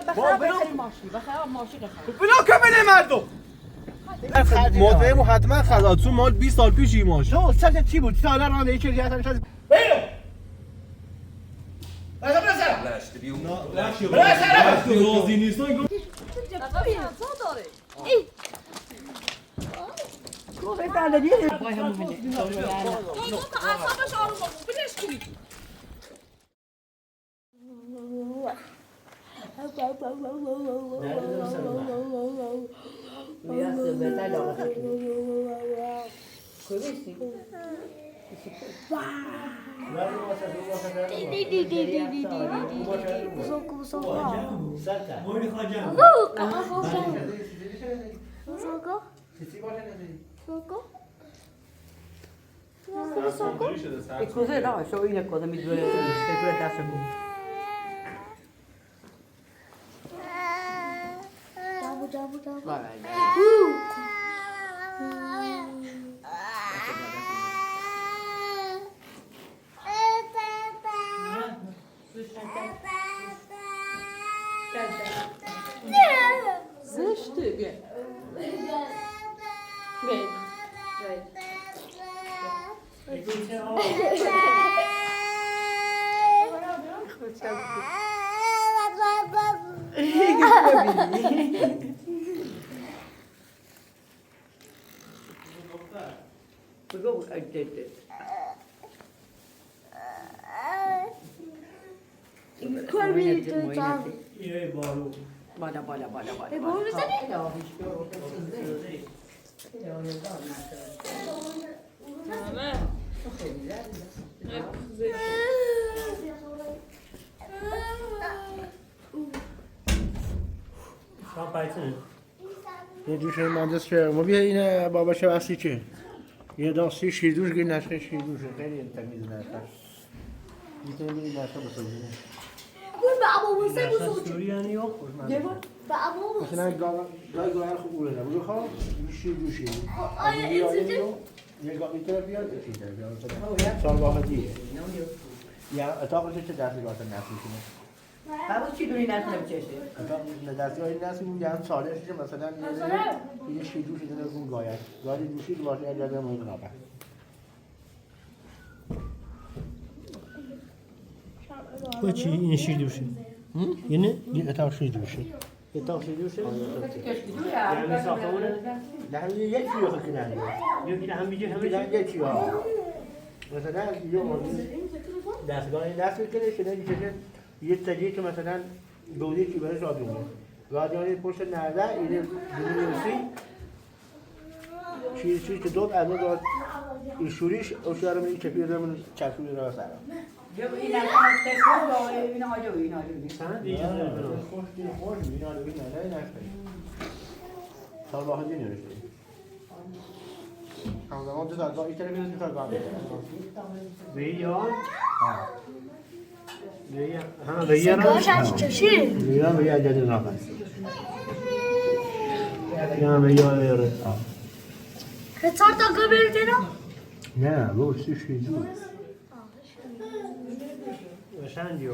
بخیر ماشی بخیر ماشی بخیر بلا کمله مردم مطمئنم حتما خلاص مال 20 سال پیش ایماش تو سرت چی بود؟ سالا رانده یه چیزی هستن شد بیرو Lasci più. No, lasci lasci نیستن گفت داده دیگه پای همون بده اعصابش آروم باش بلش کنی E cos'è? No, so io cosa mi due tasse con. زشته بیا Bada bada bada bada. یه جوش مهندس که ما بیا اینه بابا شبستی چه یه داستی شیردوش گیر نشه شیردوشه خیلی تمیز نشه میتونی بری نشه بسازی مثلا گاهی خوب بوده بگو خواه شیردوشی یه گاهی طرف بیاد یه طرف بیاد سال واحدیه یا اتاقش چه دستی گاهت نسی کنه همون چی دونی نتونه بچشه؟ دستی های نسی اون یه سالش که مثلا یه شیردوشی دونه کن گاید گاهی دوشی که باشه اگر مورد نابه با چی این شیردوشه؟ یعنی؟ یه اتاق شیردوشه اتاق شیردوشه؟ یعنی ساختمونه؟ نه یه چی رو خیلی نهیه یکی هم بیجه همه یه چی ها مثلا یه موضوع دستگاه دست بکنه شده میشه یه تجیه که مثلا دوری چی برش رادیونه رادیونه پشت نرده اینه دونیوسی چیزی که دوت از داد ایشوریش اوشاره من این چپی دارم چپی را سرم این تلفن با این آجو سند دیگه خوش این آجو نه سال واحدی نوشته همزمان دو تا این طرف دو تا گام ویان ویان ویان ویان جدید ناقص یا ویان Kaçar dakika verdin o? نه رو سی شیدو شندیو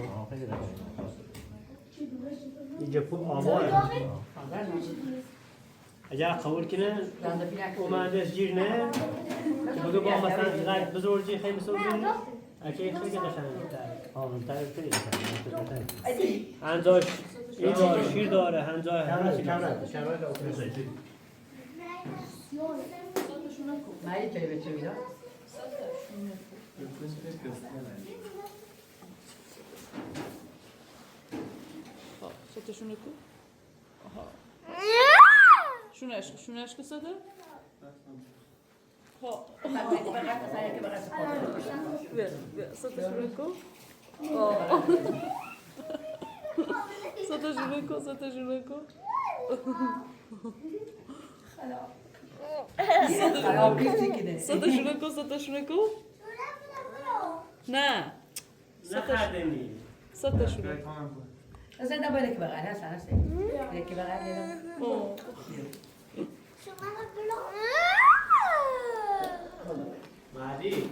اینجا پول آماره اگر قبول کنه اومدش جیر نه که بگه با مثلا قد بزرگی خیلی بزرگی اگه خیلی قشنگه تعریف خیلی قشنگه هنجاش این داره شیر داره هنجاش همه چی شرایط ما یه چایی بچه بیدم Satışını oku. Aha. Şunu aşkı sadı. Ha. Ver. Satışını oku. Satışını oku. Satışını oku. Satışını oku. Satışını oku. Ne? Satışını oku. اصلا نباید که بغل هست هست که بغل دیدم مهدی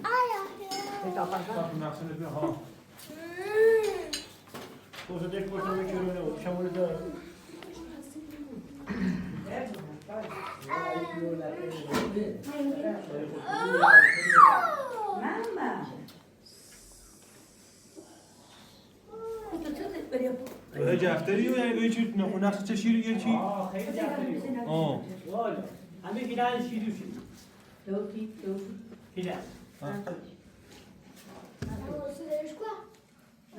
توسطش پشتم میکنه شمول دار هج افتری و یعنی چی نخونخ چه شیر یه چی؟ خیلی جفتری آه والا همه گیرن شیری شید توتی گیرن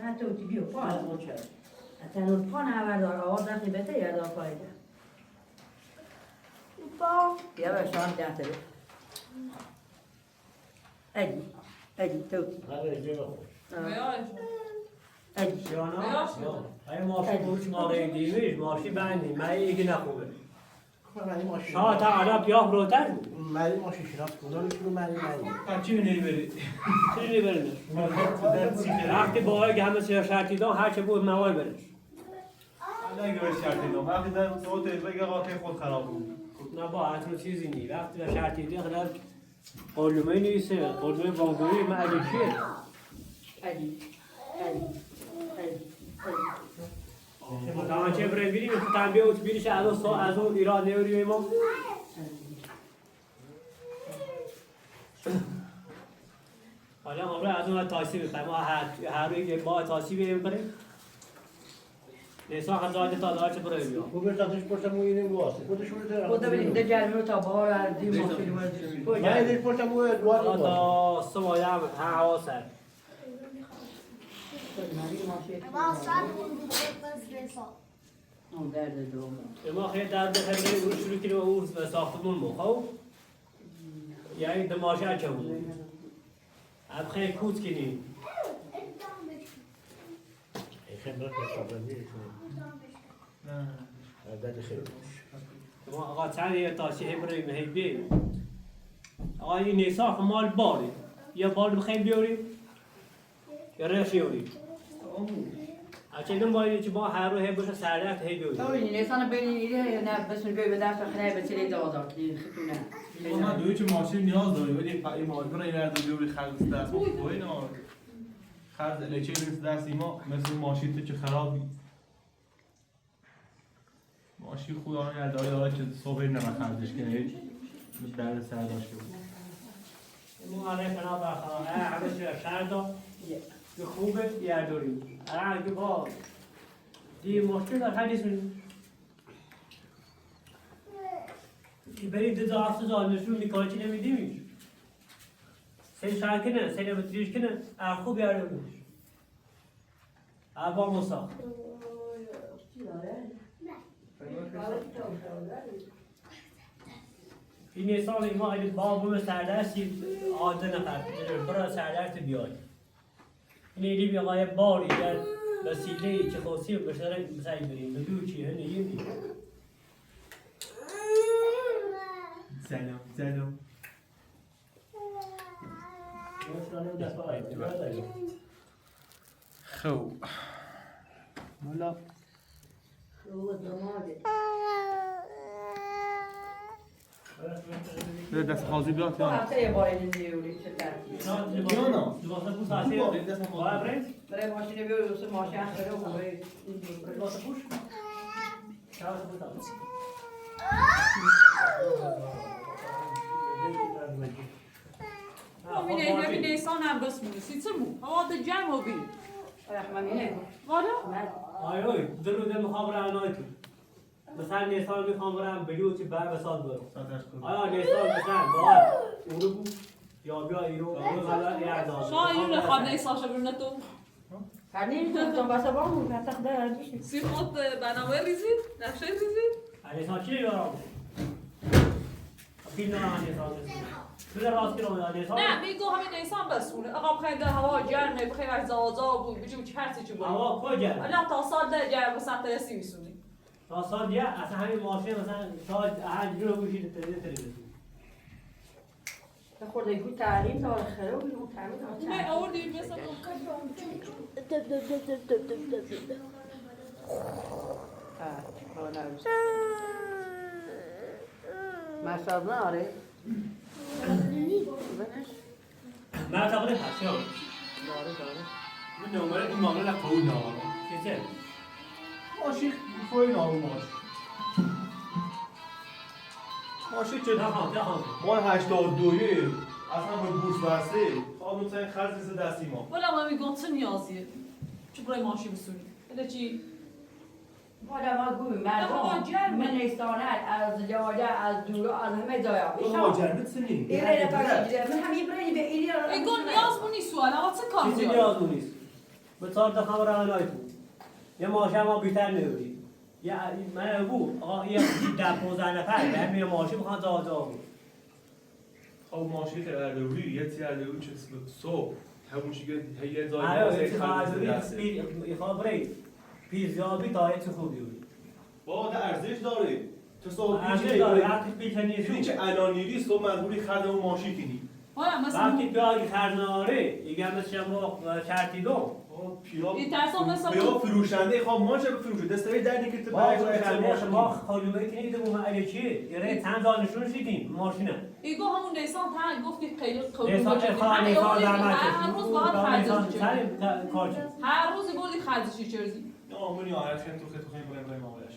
نه توتی بیو پان اصلا پان هوادار آواز وقتی بهتر یاد آفایده یا به شام دهته ادی توتی ادی جانا ای ماشی بروش مالی دیویش ماشی بندی من ایگی نخوبه شما تا علا پیاه بروتر بود مری ماشی شناس کدام شروع مری چی نری بری؟ چیزی برنش وقتی با آقای همه سیاه شرطی دان هرچه بود موای برنش نگه به شرطی دام وقتی در تو بگه قاطع خود خراب بود نه با حتما چیزی نی وقتی به شرطی دی خدا قلومه نیسته قلومه بانگوری من علی کیه ادی تمام چه برای بیریم تنبیه اوت بیریش از اون ایران نیوری ما حالا عمره از اون تاسی بکنیم ما هر روی با تاسی بریم نیسان خزانه تا دار چه برای بیام خوبه تاتش پشتم موینه واسه خودش رو خدا ببین ده جلمه رو تا بار اردی ماشین من ادش پشتم موینه دوار حالا تا سمایه هم حواسه اون درد دوم ما خیلی درد خیلی اون شروع کنیم اون ساختمون مخو یعنی دماشه چه بود اب خیلی کوت کنیم خیلی برای صبرانی درد خیلی ما آقا چند تاسی بریم هی بیم آقا این نیسان مال باری یا بال بخیم بیاریم یا رش بیاریم اچه باید چه با هر رو هی باشه سردت هی بیاریم تو این انسان بین ایده نه بس میگه به دست خنه به چلی دادار کی خطونه ما دوی چه ماشین نیاز داریم ولی این ماجرا این درد بیوری خرج دست و اینا خرج لچه نیست دست ما مثل ماشین تو چه خرابی ماشین خدا نداره چه صبح نمیخ خرجش کنه درد سر داشته بود ما علیه فنا بخواه همه چیز شردا که خوبه یه داریم اگه با دی مشکل در خیلی سنیم برید دو هفته زال نشون میکنه چی نمیدیمیش سه شهر کنه سه نمیتریش کنه خوب یه داریمش با مساق این انسان ما اگه بابم سردستی عاده نفر برای سردست بیای این ایلی بیای باری در وسیله که خاصی بشره بسایی بریم بدو چیه نیم سلام خب مولا به دست خازی بیاد یا هفته یه بار این دیوری چه ترتیب جانا دواسه پوش آسیه برای ماشین بیو دوست ماشین خره و خوبه دواسه پوش دواسه پوش همین همین نیسان هم بس مونه سیتر مو هوا ده جمع و بی رحمانیه والا آی درود مخابره آنایتون مثلا نیسان میخوام برم بلیو چی بر بساد برم آیا نیسان مثلا باید اونو بود یا بیا ایرو غلط یه اعداد شما این نخواد نیسان شبرونه تو هرنی میتونم بسا بامون حتی خدا هرمیشه سی خود برنامه ریزید نقشه ریزید نیسان چی بیارم؟ فیلم نرم نیسان تو راست کنم نیسان نه میگو همین نیسان بس مونه آقا بخواین ده هوا جرمه بخواین از زازا بود بجیم چه هرسی چه بود هوا کجا؟ الان تا سال ده جرم و سخت یسی میسونی تا سال دیگه اصلا همین ماشین مثلا شاید هر جور بوشید تلویزیون خورده گوی تعلیم تا خره و بیرون تعلیم نه آوردی مثلا مشتاق نه آره من تقریبا هستم داره من نمره این معامله نخواه چیزه ماشی فوری نامو ماشی چه دخان ما 82 اصلا به بورس بسته خواهم مثلا خرج زده دستی ما ولی ما میگم چه نیازیه چه برای ماشی بسونی بده چی حالا ما گویم مردم من نیستانه از جاده از دورا از همه جایا ما جرمت سنی ایره نفرشیده من همین برای به ایری را ایگو نیاز مونی سوال آقا چه کار چیزی نیاز نیست به چهار تا خبر آنایتون یه ماشین ما بیشتر نیوری یه من بود آقا یه 10-15 نفر به همین ماشین میخوان جا بود خب ماشی خیلی اردوی یه تی اردوی چه صبح همونشی که یه جایی آره یه خواهدوی خواهد پیزیابی تا یه چه خوبی بود بابا ده ارزش داره تو صبح ارزش داره وقتی پیچه نیست یعنی که الان نیری صبح مجبوری خرد اون ماشین کنی حالا مثلا وقتی بیایی خرناره دیگه مثل شما شرطی دو این ترسان مثلا بیا فروشنده خواه ما چه بفروشه دستایی دردی که تو ما خالومه که نیده بود من چیه یه چند دانشون شدیم ماشینه ایگو همون نیسان تا گفت که خیلی قوی نیسان هر روز باید خرجشی کار چیز هر روز بودی خرجشی چرزی نه آمونی آهرش که تو خیلی باید مامالش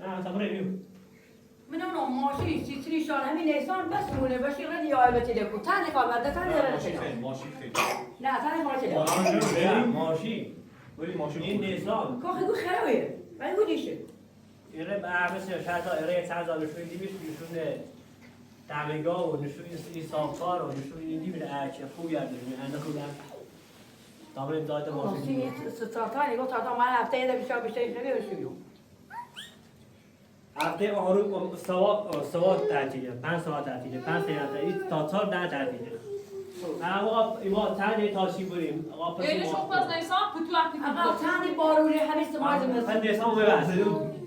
نه تا برای میو من اون ماشین سیتری شان همین نیستان بس مونه باشی رد یا البته دکو تنه کار بعد تنه ماشین خیلی نه تنه ماشین ماشین ولی ماشین این نیسان کاخی گو خرابه ولی گو دیشه ایره مثل شاید ایره چند دانشون دیمیش نشون دمگاه و نشون این ساختار و نشون این دیمیر چه خوب یاد داریم انده خوب هم دامن امداد ماشین ستارتا نگاه تا من هفته یه دفعه بیشتر نمیشه هفته آروم سواد تعطیله 5 ساعت تعطیله 5 ساعت این تا 4 نه تعطیله آقا ما تنه تاشی بریم آقا یعنی شما پس نیسان پتو وقتی آقا تنه بارونه همین سماج من نیسان ببست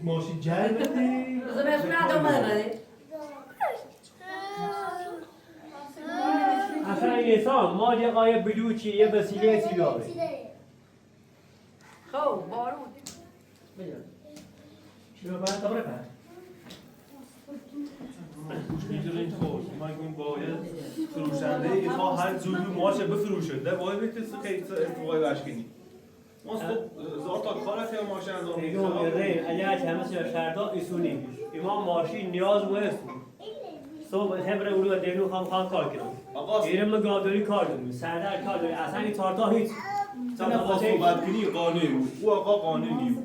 ماشین جرمتی زمستون ندام نده اصلا این نیسان ما یه قایب بلوچی یه وسیله سی داره خب بارون چرا باید تا برد می‌دونید خب ما میگیم باید فروشنده ایخواه هر جوری ماشه بفروشه ده باید بتونی خیلی استفاده باش کنی ما زار تا کار که ماشه انجام میدیم اگر همه شهردا ایسونی ایمان ماشین نیاز نیست صبح هبره اولو دینو خان کار کنم ایرم گادری کار داریم سردر کار داریم اصلا این تارتا هیچ تا صحبت کنی قانونی او آقا قانونی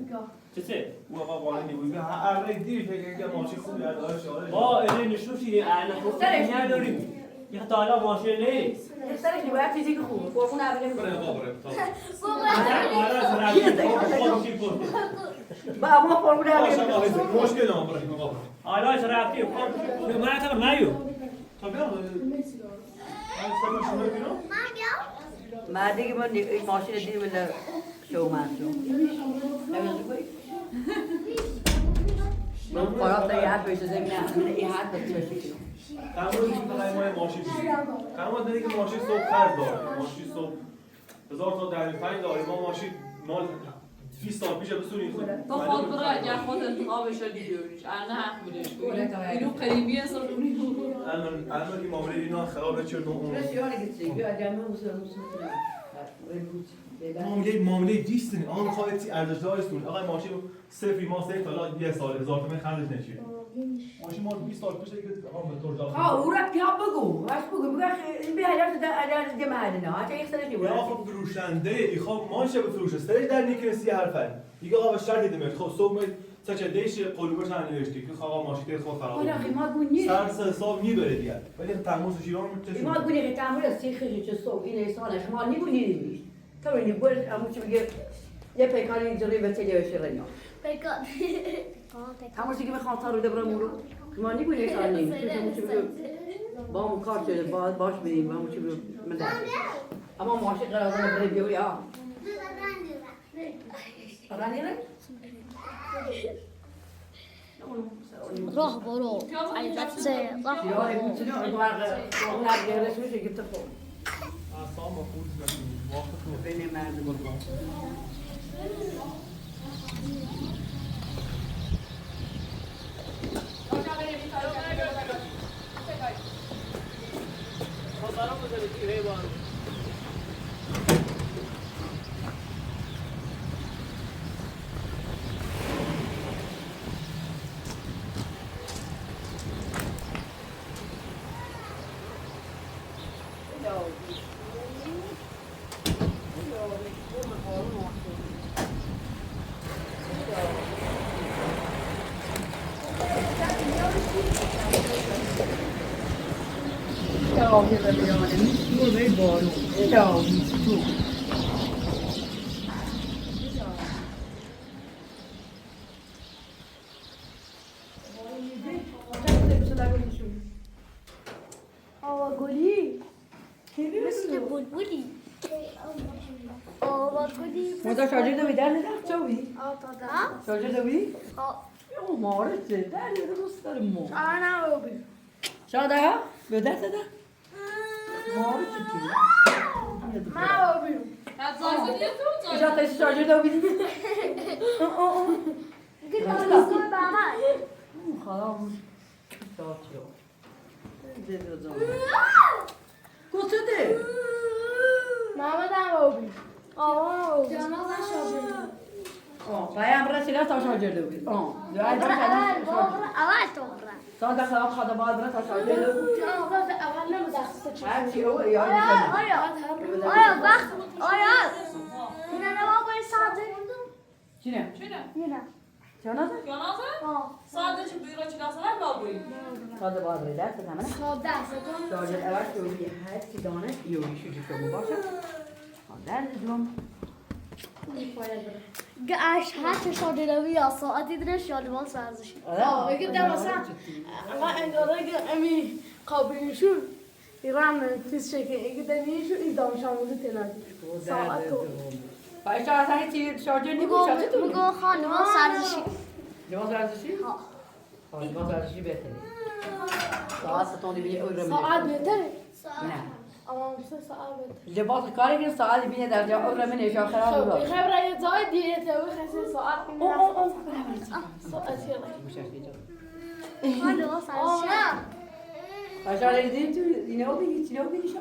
چه؟ او آقا قانونی بود هر دیر فکر که ماشین خوبی داره شاره ما اینه نشون شدیم الان نداریم یه تا حالا ماشین نیست سرش باید فیزیک خوبه قربون اولی بره بابره با ما قربون اولی مشکل هم بره بابره حالا رفتیم من تا نیو تا بیام من دیگه من این ماشین دیگه بله شومنشون من خراب تا یه حد بشه زمین همونه یه حد بشه قرار نیست برای ما ماشین بگیریم قرار داره که ماشین صبح خرج داره ماشین صبح 1000 تا 15 داره ما ماشین مال 20 سال پیش بسونیم تو خود برای اگر خود انتخابش رو دیدیوریش نه حق بودش اینو قریبی هست الان که معامله اینا خرابه چرا اون معامله دیستین آن خواهد ارزش‌دار است آقا ماشین صفری ما صفر تا یه سال 1000 تومان خرجش نشه ماشین ما 20 سال پیش که آقا موتور داشت او را کیا بگو واش بگو این به حالت در دیگه معدن ها چه اختلاف یا نیست خب فروشنده ای خب ماشه بفروشه سرش در نیکرسی حرفن دیگه آقا شرط دیدم خب صبح چه دیش قلوبش هم نوشته که آقا ماشین خود خراب حالا خیمات گونی سر حساب میبره دیگه ولی تماس شیران خیمات گونی که تعامل سیخی چه صبح این انسان شما نیگونی نیست تو اینی بود اما چه میگه یه پیکانی اینجوری به تلیویزیون شیرینیا همون چیزی که میخوام تا رو دبرم رو ما نیگونی انسان نیست با اون کار شده باش بریم با اون چی من دست اما ماشین قرار داره بره بیوری ها رانیره راه برو البته راه یا این چیزی اون نگرش میشه که تو خود اصلا ما خود زدیم وقت بین مردم بود آقای قبیانه میگه به بارون الهی تو آوا گلی مثل بلبلی آوا گلی ماذا شاجر دوی در نرفت چاوی؟ ها؟ شاجر دوی؟ ها او مارسه در یه دوست دارم ما آنا ببین شاده ها؟ به دست ده؟ مارسه چی؟ ما ببین ایجا تایسی شاجر دوی؟ گفتم با من خلاص کتاب چیو دیده زمان کجا ده؟ محمد هم ببین آوا جنازه شاجر بایم رسیده تا شاجر دوی دوی اول تو صادق خلاف خدا باید بره تا شاجر دوی جنازه اول نمیدست هرچی او یا آیا وقت آیا اینه نما باید ساده چینه؟ اینه جنازه؟ Sadece buyur açıklasalar mı abayım? صادق باید بره دست تمنه ساده است شاجر اول شوری هرچی دانه یوری شوری شما باشه در دوم گاش هر شاده روی یا ساعتی درش شاده باز ورزشی اگه در مثلا اما انگاره که امی قابلیشون ایران پیس شکل اگه دمیشون این دامشان بوده تلاتی ساعت تو باید اصلا هیچی شاجر نیبود شاجر تو میگو خانم سرزشی لباس ورزشی؟ لباس ورزشی بهتره ساعت ستانی بیه او رو ساعت بهتره نه اما سه ساعت بهتره لباس کاری که ساعت بینه در جا او رو من اشا خراب خب بود خبره یه جای دیگه تو خیلی ساعت ساعت خانم سرزشی اشاره دیدی تو اینو بگی چینو بگی شو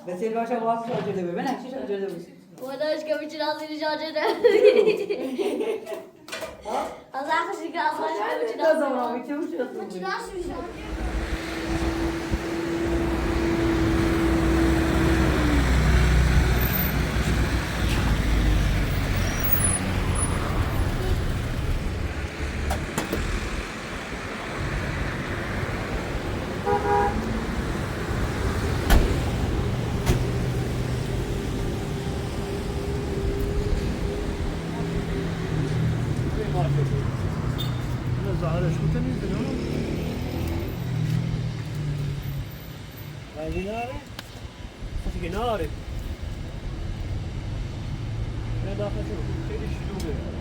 بسیار باشه واقع شاجر دوی بنه چی شاجر دوی خداش که میتونه از این شاده از آخرش که از آخرش که دو زمان میتونه میتونه ظاهرش میتونید بگم رنگی ناره؟ خیلی ناره نه داخل شد خیلی شلوغه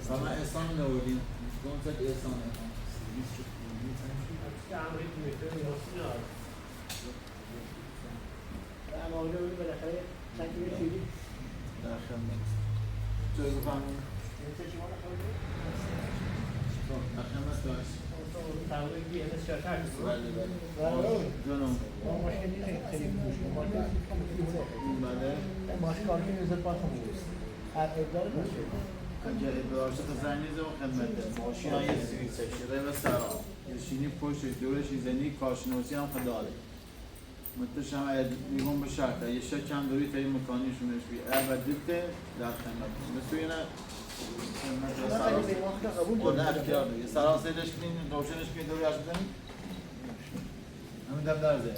Sana Ehsan ne olayım? Kontak Ehsan جای بفرمون اخیام است داشت جانم بله ماشکار که نزد پاس هم بود هر ابدار باشه اینجا ابدارش تا زنیزه و خدمته ماشین های شیره و سرا یشینی پشت دورش زنی کارشناسی هم خداله متش هم میگم به شرط یه شک هم دوری تا این مکانیشونش بی و دیده در خدمت مثل اینه خود اختیار دیگه سرا سیدش کنین روشنش کنین دوری عشق کنین همین دب درزه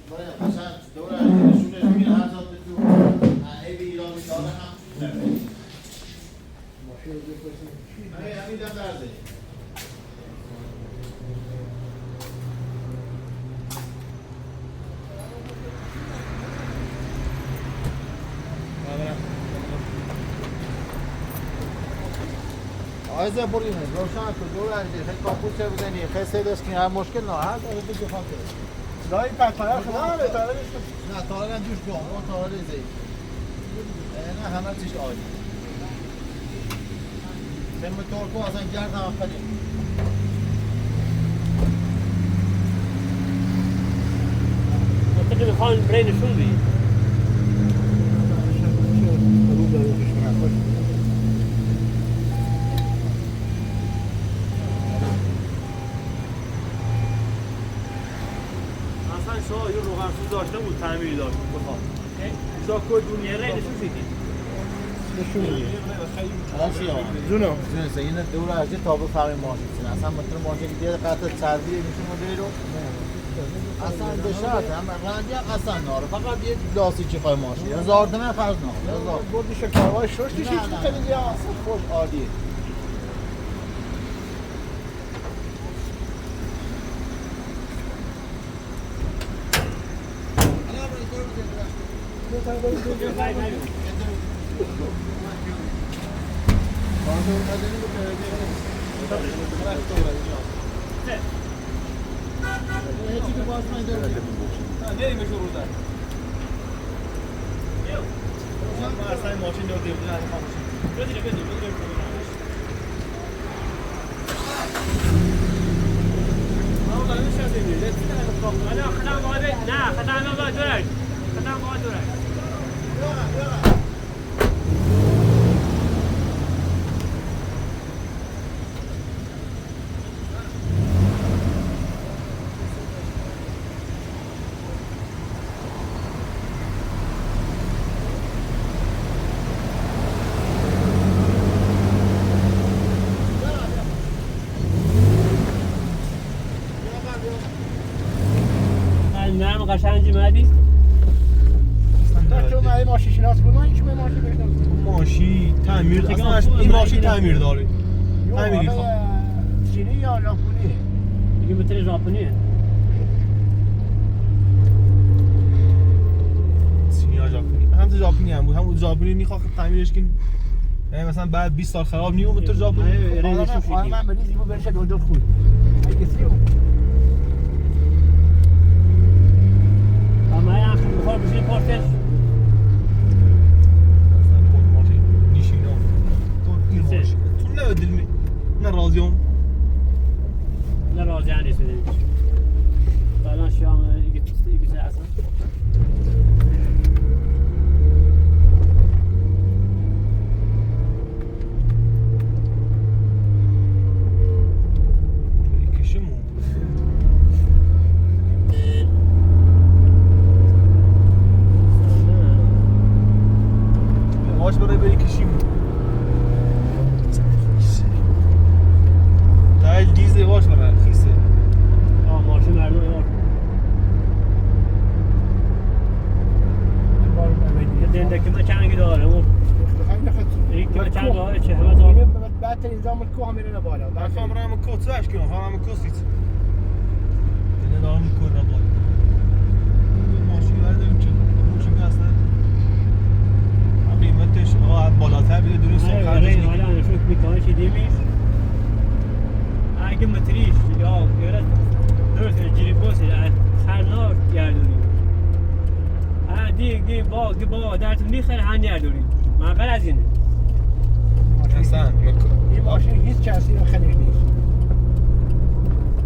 باید قشنگ دوره شونش بگیر هر ذات تو عیب ایران میدانه هم همین دب درزه عايز بریم روشن تو دور انجی خیلی کاپوت چه بزنی خیلی سیدش که هر مشکل نه هر داره دیگه خاطر دایی پتایا خدا به طرف نه تارا جوش گم اون تارا زی نه همه چیز عالی سم تورکو اصلا گرد هم خیلی منطقه میخوان برای نشون بید اصلا شاه یه روغنسوز داشته بود تعمیری داشت بخواه جا کد دنیا رای نشون دیدی جونو اینه دور از تابلو فهمی ماشین اصلا مثل ماشین که دیگه قطع چربی میشه مدل رو اصلا به شرط هم رنگی اصلا ناره فقط یه لاستیکی پای ماشین 1000 تومن خرج نه بردی شکاروای ششتیش خیلی دیگه اصلا خوش عالیه نرم قشنگی مدی چون من ماشین شناس بودم هیچ ماشین بشناسم ماشی تعمیر اصلا این ماشین تعمیر داره تعمیری خواه چینی یا ژاپنی دیگه بطور ژاپنیه چینی یا ژاپنی هم ژاپنی هم بود هم ژاپنی میخواد تعمیرش کنی مثلا بعد 20 سال خراب نیو بطور ژاپنی خواهد من بریزی بود برشه دو خود اگه سیو اما یه اخیر بخور بشید پارتش نه دلمی نه راضیم نه راضی نیستیم الان شام دیگه اصلا کشمون واش برای بری کشیمون دیزه واش برای خیسه ماشین مردم یار دنده که ما چنگی داره اون یک که چند داره چه همه داره بعد نظام الكوه میره بالا من خواهم کوت سرش کنم خواهم کوسیت اینه دارم کور را بالا ماشین برداریم که ماشین اصلا قیمتش بالاتر بیده دونی سال خرجش نیست حالا نشون میکنه چی دیمیش اگه متریش یا یارد درست جیری بوسی خرنار گردونیم دیگه با درتون میخیر هم گردونیم مقل از اینه اصلا این ماشین هیچ کسی رو خیلی نیست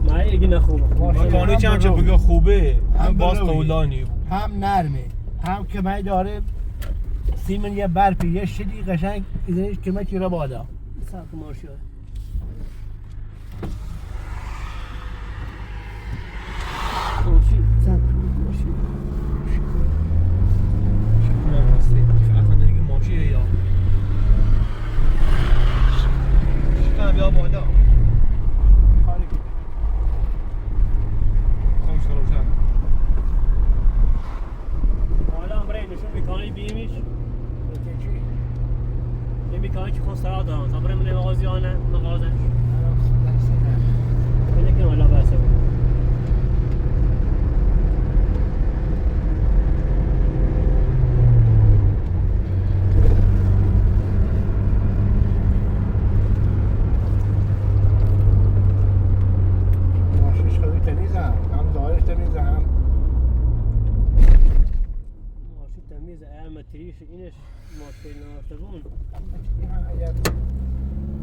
من اگه نخوبه مکانی که همچه بگه خوبه هم باز قولانی هم نرمه هم کمه داره سیمن یه برپی یه شدی قشنگ ایزنیش کمه چیره بالا ساک ماشین بیا بالا خوش روشن حالا برای نشون میکنی بیمیش یه میکنی که خسرات دارم تا برای من مغازیانه مغازش بله که حالا بسه باتریش اینش ماشین نافتبون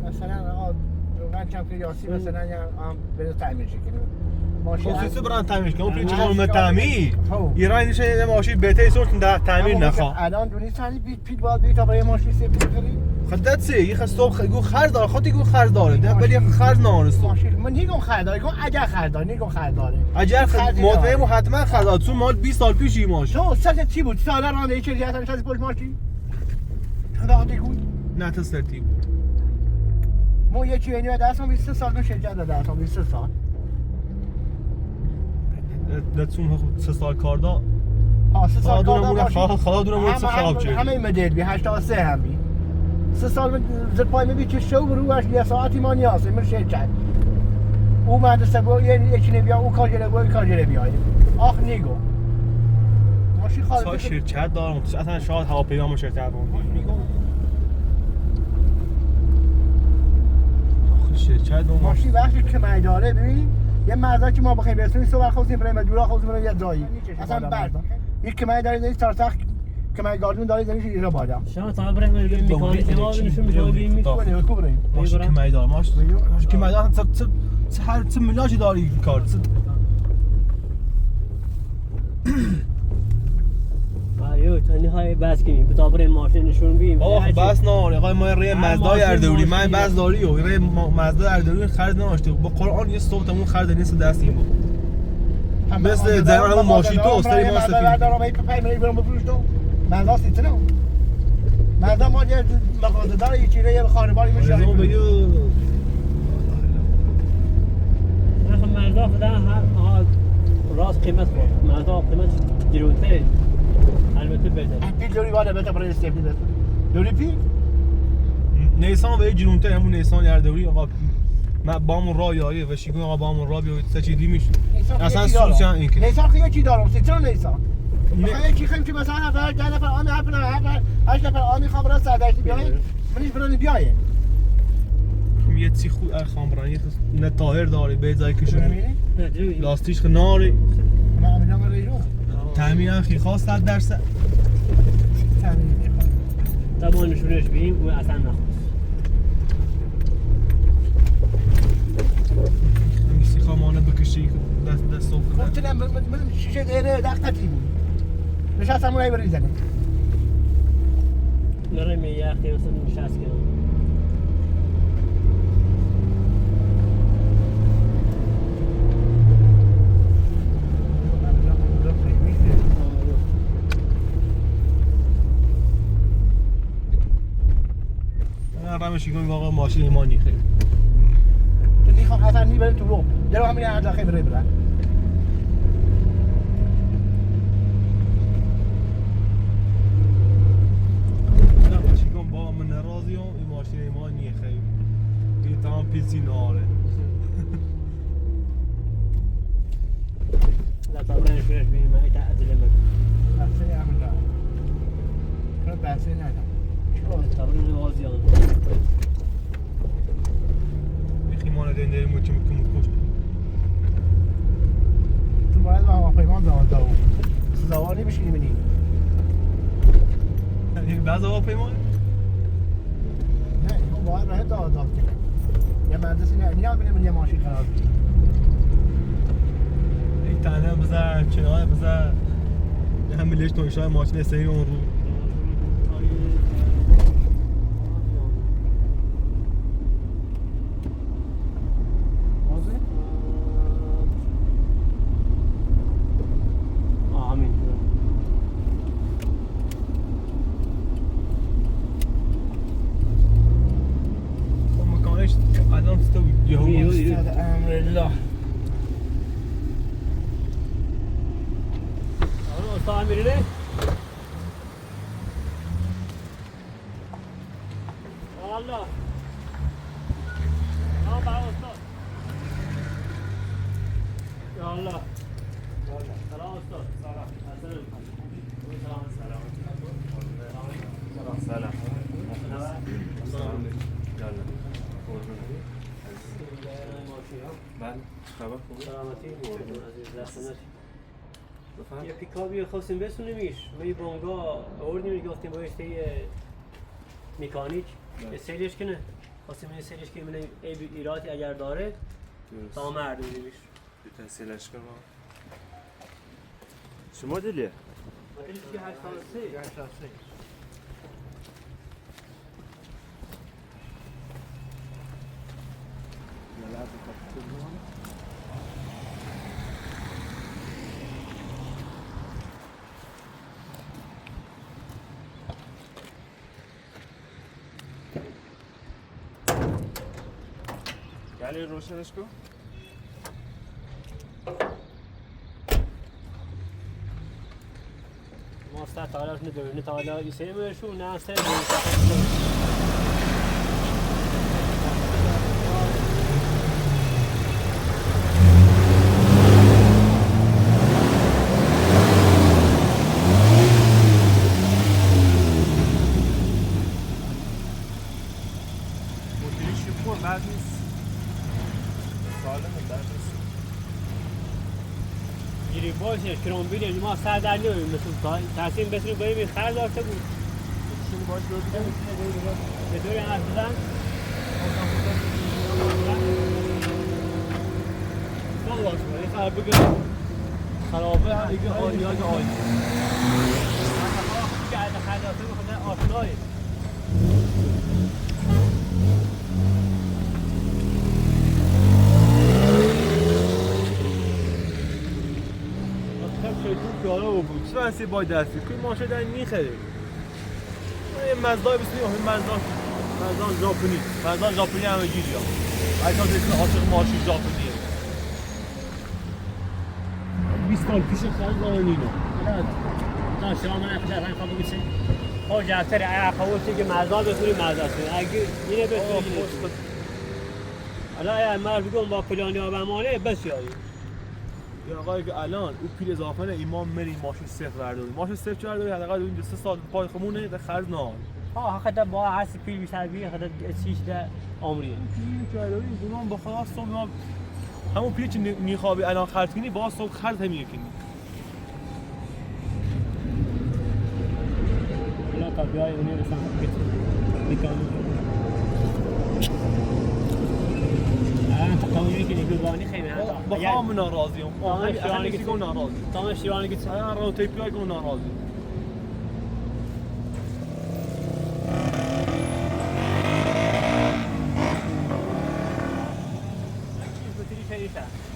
مثلا آقا روغن کم که یاسی مثلا هم بده تعمیر کنه ماشین خصوصی بران تعمیر کنم پیچ کنم تعمیر ایران میشه ماشین بهتری صورت در تعمیر نخواه الان دونی سالی پیت باید بیت برای ماشین سفید بخری خدت سه یه خستوب گو خرج داره خودی گو خرج داره ده ولی خرج نارستو ماشین من نگم خرج داره اگر خرج داره نگم خرج داره اگر مطمئنم حتما خرج داره چون مال 20 سال پیش این ماشین تو سال چی بود سال راننده ای چیزی هستن شاید پول ماشین خدا دیگه نه تسرتی ما یه چیزی نیاد اصلا 23 سال من شرکت داده اصلا 23 سال لطفاً 3 سال کار دا 3 سال کار دا خدا دونه چه خراب شد همه مدل بی 83 هم بی 3 سال من زیر پای می چه شو بروش یه ساعتی ما نیاز من شرکت او مهندس گو یکی نبیا او کارگر گو کارگر بیای آخ نیگو ماشین خالص شرکت دارم اصلا شاید هواپیما ما شرکت دارم شرکت ماشین وقتی که مداره ببین یه مردا که ما بخوایم برسونیم صبح خواسیم بریم دورا خواسیم بریم یه جایی اصلا بعد یک کمای داره داری تارتاخ کمای گاردون داره داری اینجا بالا شما تا بریم میکانیک جواب نشون میدیم میکنه کوبریم ماشین کمای داره ماشین کمای داره چه هر چه ملاجی داری کار آیو تنی های بس کنیم تا بریم ماشین نشون بیم آخ بس نه آقای ما ری مزدا اردوری من بس داری و ری مزدا اردوری خرید نماشته با قرآن یه صبح تمون خرید نیست دستیم بود مثل زمان همون ماشین تو استری ما سفید دارم این پای می برم بفروش تو من راست نیست نه مزدا ما یه مغازه داره یه چیره یه خانواری میشه ما بگو نه مردا خدا هر راست قیمت بود مردا قیمت گرونتره البته بهتره پیل دوری والا بهتر برای استفاده بده دوری پیل نیسان و جنونتر همون نیسان اردوری آقا من بامون راه یایه و شیگون آقا بامون راه بیاید سه چیزی میشه اصلا سوچ این که نیسان خیلی چی دارم سیترون نیسان خیلی چی خیم که مثلا هر 10 نفر آمی هر 8 نفر آمی خبر سرداشتی بیاین منیش برای بیایه یه چی خود خامبرانی نه طاهر داره به جای کشون لاستیش خناری ما عملنا ریرو تعمیر خیلی خاص 100% تعمیر تا ما نشونش بیم و اصلا نخواست میسی خامانه بکشی دست صبح گفتم من شیشه غیره دقتی بود نشستم اونایی بریزنه نرم یه اختی مثلا نشست کنم رمشیگون واقعا ماشین ایمانی خیلی تو میخوام اصلا نیبره تو رو درو همین عدل خیلی بره برن رمشیگون با من نرازیم این ماشین ایمانی خیلی این تمام پیسی ناره لا طبعا نشونش بیم ما ایتعدل مکن بحثی عمل دارم کنم بحثی ندارم طبعا غازیان خیمانه دندری موچی میکنم کشت تو باید با هواپیما داد و سزاوار نمیشینی منی یعنی بعض هواپیما نه اینو باید راه داد کنه یه مهندسی نه نیاز بینه من یه ماشین قرار بگیرم این تنه بزن چنانه بزن همه لیش تونشای ماشین استایی اون رو الان استوي يهو امر الله استاد میره والله برای استاد یا الله سلام استاد سلام بله خبر خوبه سلامتی عزیز یه پیکابی خواستیم بسونیمش می بانگا آوردیم گفتیم بایسته مکانیک سریش کنه خواستیم این سریش که من ایراتی اگر داره تا مردونیمش تحصیلش کنم شما دلیه؟ مدلش که 83 گلی روشنش کن ما ستا تعالیش نداریم نه تعالی ایسیمشو نه سه باشه کرام بیلیم ما سر در نمی‌ایم مثل تصمیم بسیم بریم خرج داشته بود شما باش رو بگم به طوری حرف بزن من باش کنم خراب بگم خرابه هم دیگه آلیاج آلی من که از خرج داشته بخوده آشنایی شو باید دستی که ماشه دارن میخره یه مزدای بسید این مزدان ژاپنی مزدان ژاپنی همه گیری ها اگه تا عاشق ماشی ژاپنیه 20 سال پیش خرج دارن اینو نه شما من اخشار هم خواب بگیسیم ها جاتر ایا خواهوشی که مزدان بسوری مزدان سوری اگه اینه بسوری اینه حالا ایا مرد بگم با پلانی ها بمانه بس یاری یا آقایی که الان او پیل اضافه نه ایمان مری ماشین صفر برداری ماشین صفر چه برداری حداقل این 2 سال پای خمونه ده خرج نه ها حتی با هست پیل بیشتر بیه حتی چیش ده عمریه پیل چه برداری گمان با خلاص صبح ما همون پیل چه میخوابی الان خرج کنی با صبح خرج همین کنی حالا تا بیای اونی مثلا میکنی قومی که نگوانی خیلی هم با خام ناراضیم همین که گون ناراضی تمام شیرانی که انا رو تیپی گون ناراضی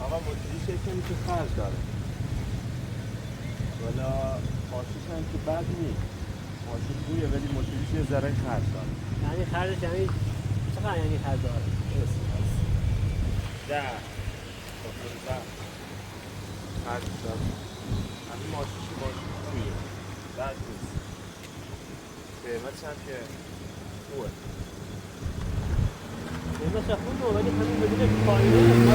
آقا موتوری شکلی که خرج داره ولی ماشینش هم که بد نیست ماشین بویه ولی موتوریش یه ذره خرج داره یعنی خرجش یعنی چقدر یعنی خرج داره؟ ده خرج داره همین ماشینش ماشین بویه بد نیست قیمتش هم که خوبه قیمتش خوبه ولی همین بدونش پایینه ما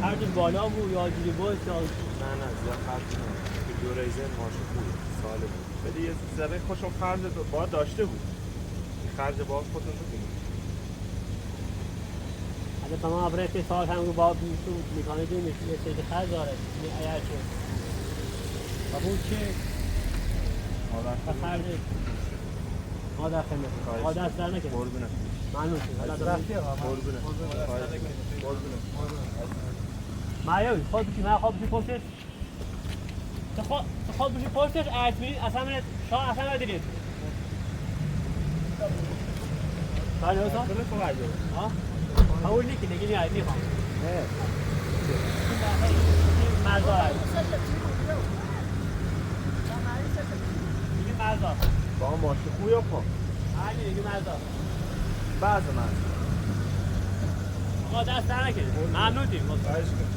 خرجش بالا بود یا جوری بود یا نه زیاد خرج نمید که دو ریزن ماشین بود ساله بود ولی یه ذره خوشم خرج باید داشته بود خرج باز خودتون بکنید اگه تمام برای سال هم با میکنه دو میشه یه سری خرج داره اگر چه قبول چه خرج ما در خدمت ما دست در نکنه قربونه ممنون شد قربونه معیوی خود بشی من خواب بشی پشتش تو خواب بشی پشتش ارتمینی اصلا من شاه اصلا ندیدید شاه نوزا؟ کنه تو قرده ها؟ قبول نیکی نگی نیایی میخوام نه مرزا هایی نگی مرزا با هم ماشین خوی یا پا؟ هایی نگی مرزا بعض من آقا دست در نکنید ممنون دیم خواهش کن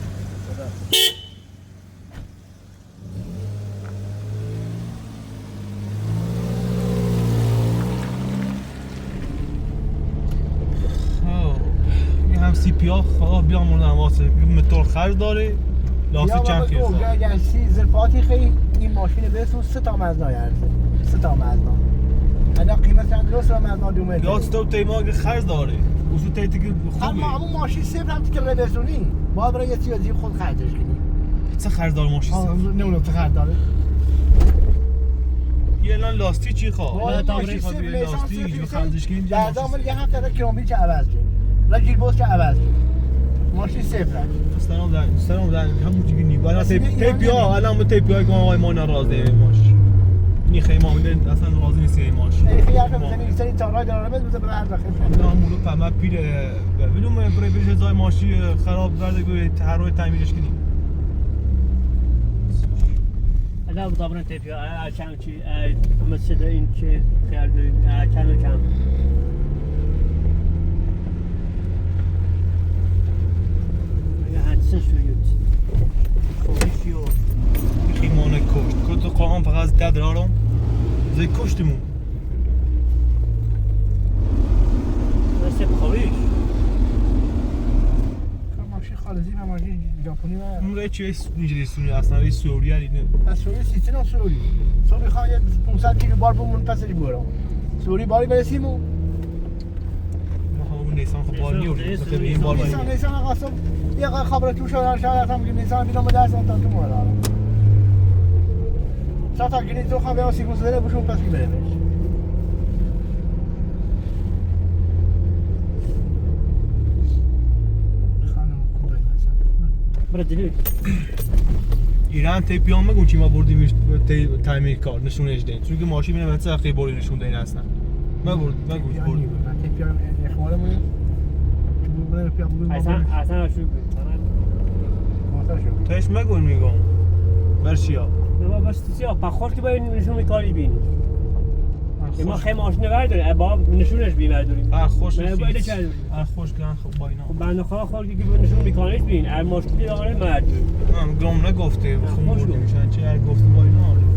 این هم سی پی ها خدا بیامون واسه متر خرج داره لاستی چند خیلی اگر سیزر پاتی خیلی این ماشین برسون 3 تا مزنا یارسه 3 تا مزنا الان قیمت چند درست و مزنا 2 متر یا تو تیما که خرج داره وشو تيتك هر ما خوبه همون ماشین صفر هم که برسونی باید برای یه چیزی خود خرجش کنی چه خرج داره ماشین نمیدونم چه خرج داره یه الان لاستیک چی خواه؟ باید الان ماشین خواه صفر بیای لیسانس لاستیک صفر جو خرجش کنیم در دامن یه هفته را کیلومتر چه عوض کنی و گیرباز چه عوض کنی ماشین صفر سلام دارم همون چیزی نیست الان اصلا تیپی ها الان تیپی های که آقای ما ناراضی ماش این خیلی معامله اصلا راضی نیست این ماش خیلی حرف میزنی این سری تارای داره بده به هر داخل نه همون رو پمه پیر ببینم برای بشه زای ماشی خراب کرده که هر روی تعمیرش کنیم الان طبعا تبي عشان شيء مثل این که خیال داریم کم حدسن شوید خوشیو خیمانه کشت کت قاهم فقط ده درارم زی کشتمون بس بخوریش ماشین خالصی و ماشین ژاپنی و اون رای چه اینجوری سونی اصلا رای سوریه دیدم از سوری سیستم و سوری تو میخوای 500 کیلو بار بمون پسش برام سوری باری برسیم و ما همون نیسان خب بار نیوری مثل این بار نیسان قاسم یه خبر تو شده شاید هم میگم نیسان بیرون به دست تا تو مورد تا گیری تو خواهم بیام سیکوس داره بشون پس که بره برای ایران تیپی هم مگون چی ما بردیمش تعمیر کار نشونش دهیم چون که ماشین میره مثل خیلی باری نشون دهین اصلا مگو تیپی هم اخواره مونه اصلا شو بود تاش مگون میگم برشیا نه بس سیاه پخور که باید نشون میکاری بینی ما خیلی ماشین برداریم با نشونش بیمرداریم خوش باید چه خوش گران خب با اینا خب بنده خدا خورد که نشون میکانیش بین هر مشکلی داره مرد من گم نگفته بخون بردیم شاید چه هر گفته با اینا آره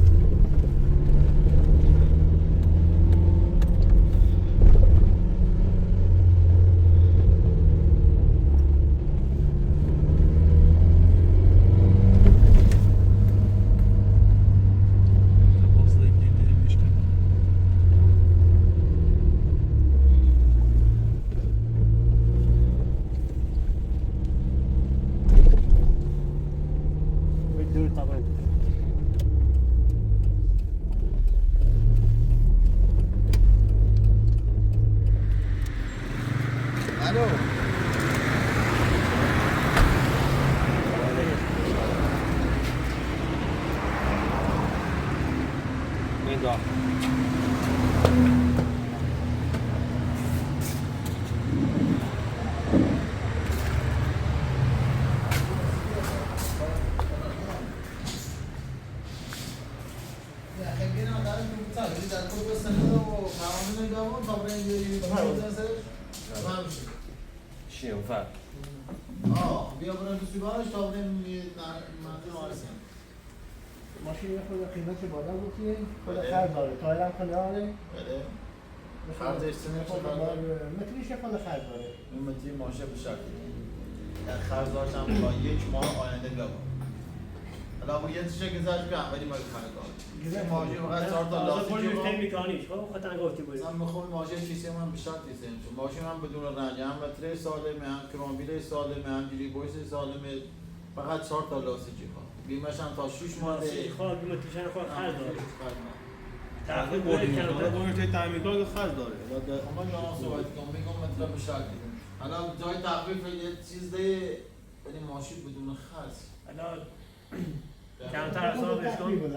شنو فرق بیا برای تو سیگارش تا بریم منزل آرسیم ماشین یه خود قیمت بالا بود که خود خرد داره تایل هم خیلی داره خرجش سنه متریش خود خرد داره این متری ماشه به شکلی خرجاش هم با یک ماه آینده بیابم حالا با یه تیشه گذاشت بیام ولی ما خرد داره ماشه فقط 4 تا لاستیک ما میکانیش خب خاطر گفتی بود مثلا میخوام ماشه کیسه من به شرط کیسه میشه ماشین هم بدون رنگ هم متری سالمه هم کرامبیل سالمه هم گریبویس سالمه فقط 4 تا لاستیک خواهم بیمش هم تا 6 ماه خواهد متریشن خواهد خرد داره تقریبا بردیم باید توی تعمیر کار خرج داره اما جانم صحبت کنم میگم مطلب به شرط حالا جای تخفیف یه چیز ده یعنی ماشین بدون خرج الان کمتر از آن بهش کن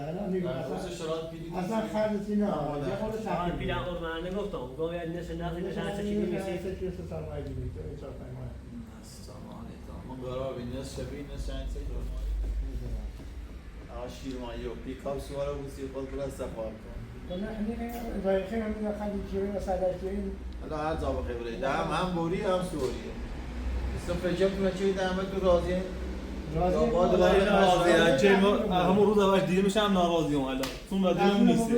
اصلا خرجی نه یه خود شهر پیلن من نگفتم گویا نشه چه چیزی میسی من قرار بینیست شبیه نیست چند چه شیر مایی و پیکاپ سواره بوسی خود بلا سفار کن ذایقه هم میگه خیلی چیوی و سدش چیوی حالا هر جا بخیبره ده هم بوری هم سوریه اسم فکر کنه چوی ده همه تو راضیه همون روز اولش دیگه میشم ناراضی هم الان چون مدرم نیست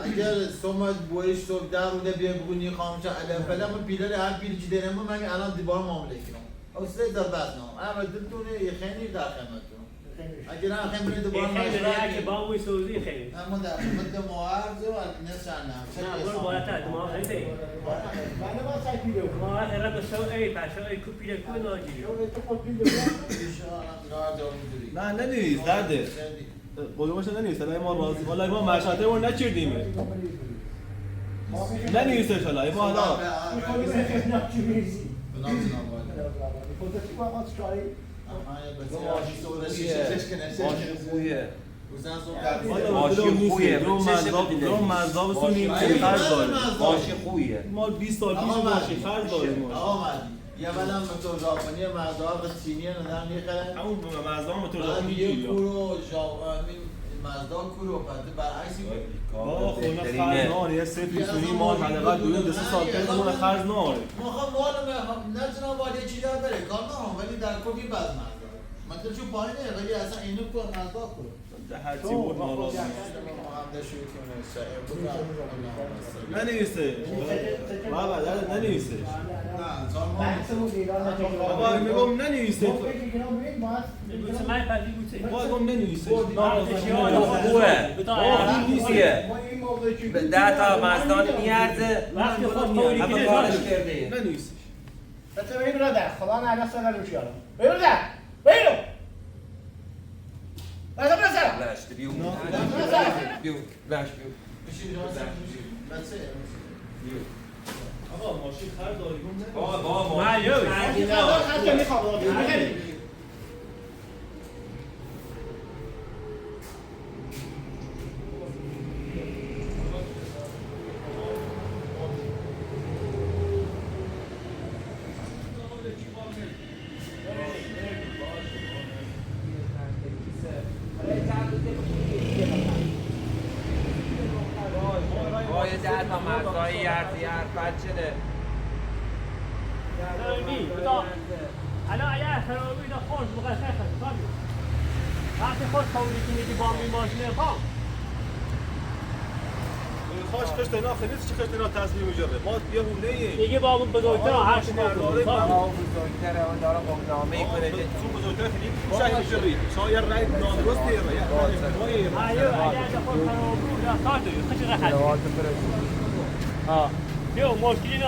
اگر سومت بویش تو در روده بیا بگونی خامچه علم فلم پیلر هر پیل چی دارم من الان دیوار معامله کنم او سه در بعد نه اما دلتونه یه خیلی در خدمتتون اگه نه خیلی برید دوباره خیلی مشورت که با موی سوزی خیلی اما در مدت معارضه و نسان نه برو بالاتر دماغ خیلی من با سایت ویدیو ما هر رو شو ای پاشو ای کوپی کو ناجی نه ننویس درده قلوبش ننویس الان ما راضی والله ما مشاطه رو نچردیم ننویسش حالا ما حالا ماشی خویه درم مذاب سونیم خرج داره ماشی خویه ما 20 سال پیش ماشی خرج داریم آقا یه بدم موتور ژاپنی مزدار به چینی ندارم میخرن همون مزدام موتور بعد ژاپنی یه میگیری کورو مزدا کورو بعد برعکسی با خونه خرج ناره یه سه پیشونی ما حداقل دو سه سال پیش مون خرج ناره ما خب مال نتونم ولی چیزی بره کار ندارم ولی در کلی بعد مزدا مثلا چون پایینه ولی اصلا اینو کور مزدا کور هر چی بود ناراضی ننویسه بابا در ننویسه بابا میگم ننویسه من پدی بوده بابا میگم ننویسه خویه به 10 تا مزدان میارزه وقتی خود توری همه کارش کرده ننویسه بچه بگی برادر خدا نعلم سر روش یارم بگی برادر بگیرو بچه برادر لشت بیو بیو لشت بیو آقا ماشین خرج داریم بابا ما یو خرج میخوام وای 10 تا مزدای یرزی حرفت شده الان اگر خرابی دا خورد بقیه خیلی خیلی وقتی خود توری که میگی با می ماشینه خام خواهش خشت اینا خیلی چی خشت اینا تصمیم میجاره ما یه هونه ایم دیگه با اون بزرگتر هر چی داره بزرگتره اون داره قمنامه کنه چون بزرگتر خیلی شاید میشه شاید رای نادرسته یا اگر خود خرابی دا کار داری خیلی راحت بیا مشکلی نه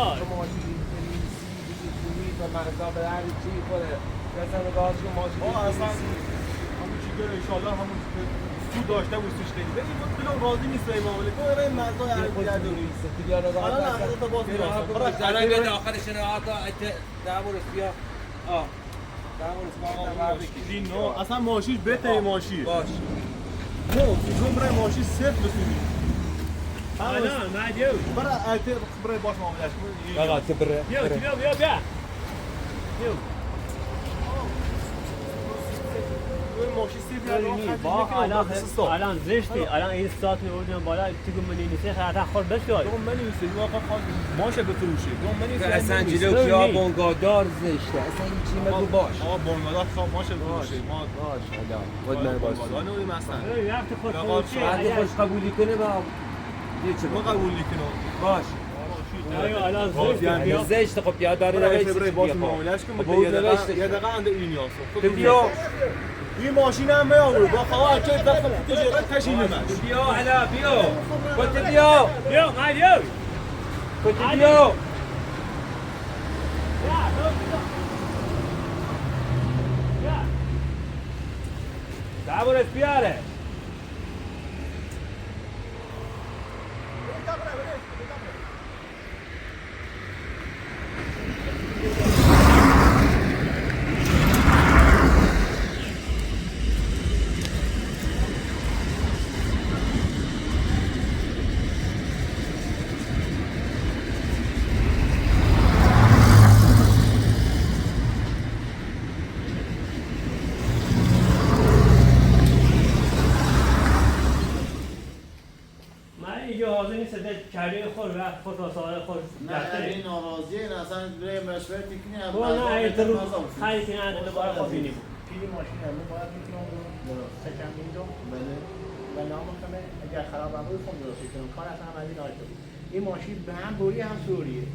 ما اصلا همون چی که انشالله همون تو داشته بود سوش خیلی بگیم بلون راضی نیست این معامله تو برای مزدای هرگردونی الان اصلا تا باز میرسن الان به آخرش نهاتا دعورس بیا دعورس ما اصلا ماشین بهتره ماشین باش چون برای ماشین صفر بسونی الان ما دیو برای البته برای باش معاملهش کنی آقا تو بره بیا ماشین صفر الان زشتی الان این ساعت میوردم بالا تو منی نیست خاطر خود بشوی من نیست واقعا ماشه بفروشی من نیست اصلا جلو کیا بنگادار زشته اصلا این چی مگو باش آقا بنگادار خواب ماشه بفروشی ما باش خدا خود من باش بنگادار نویم اصلا وقتی خود فروشی بعد خوش قبولی کنه با یه چه ما قبول کنیم باش الان زشت خب یاد داره برای باش معاملهش کن یه دقیقه اند این یاسو بیا این ماشین هم میآورد با خواهر که داخل تجارت کشیدمش بیا حالا بیا کت بیا ما دیو کت بیا دعورس بیاره کاری خود و خود رساله خود نه این ناراضیه این اصلا برای مشورت کنی هم نه این رو خیلی که نه دوباره خود بینیم پیلی ماشین هم باید میتونم سکم میدم و نامم اگر خراب هم بود خون درستی کنم کار اصلا هم از این آشته بود این ماشین به هم بوری هم سوریه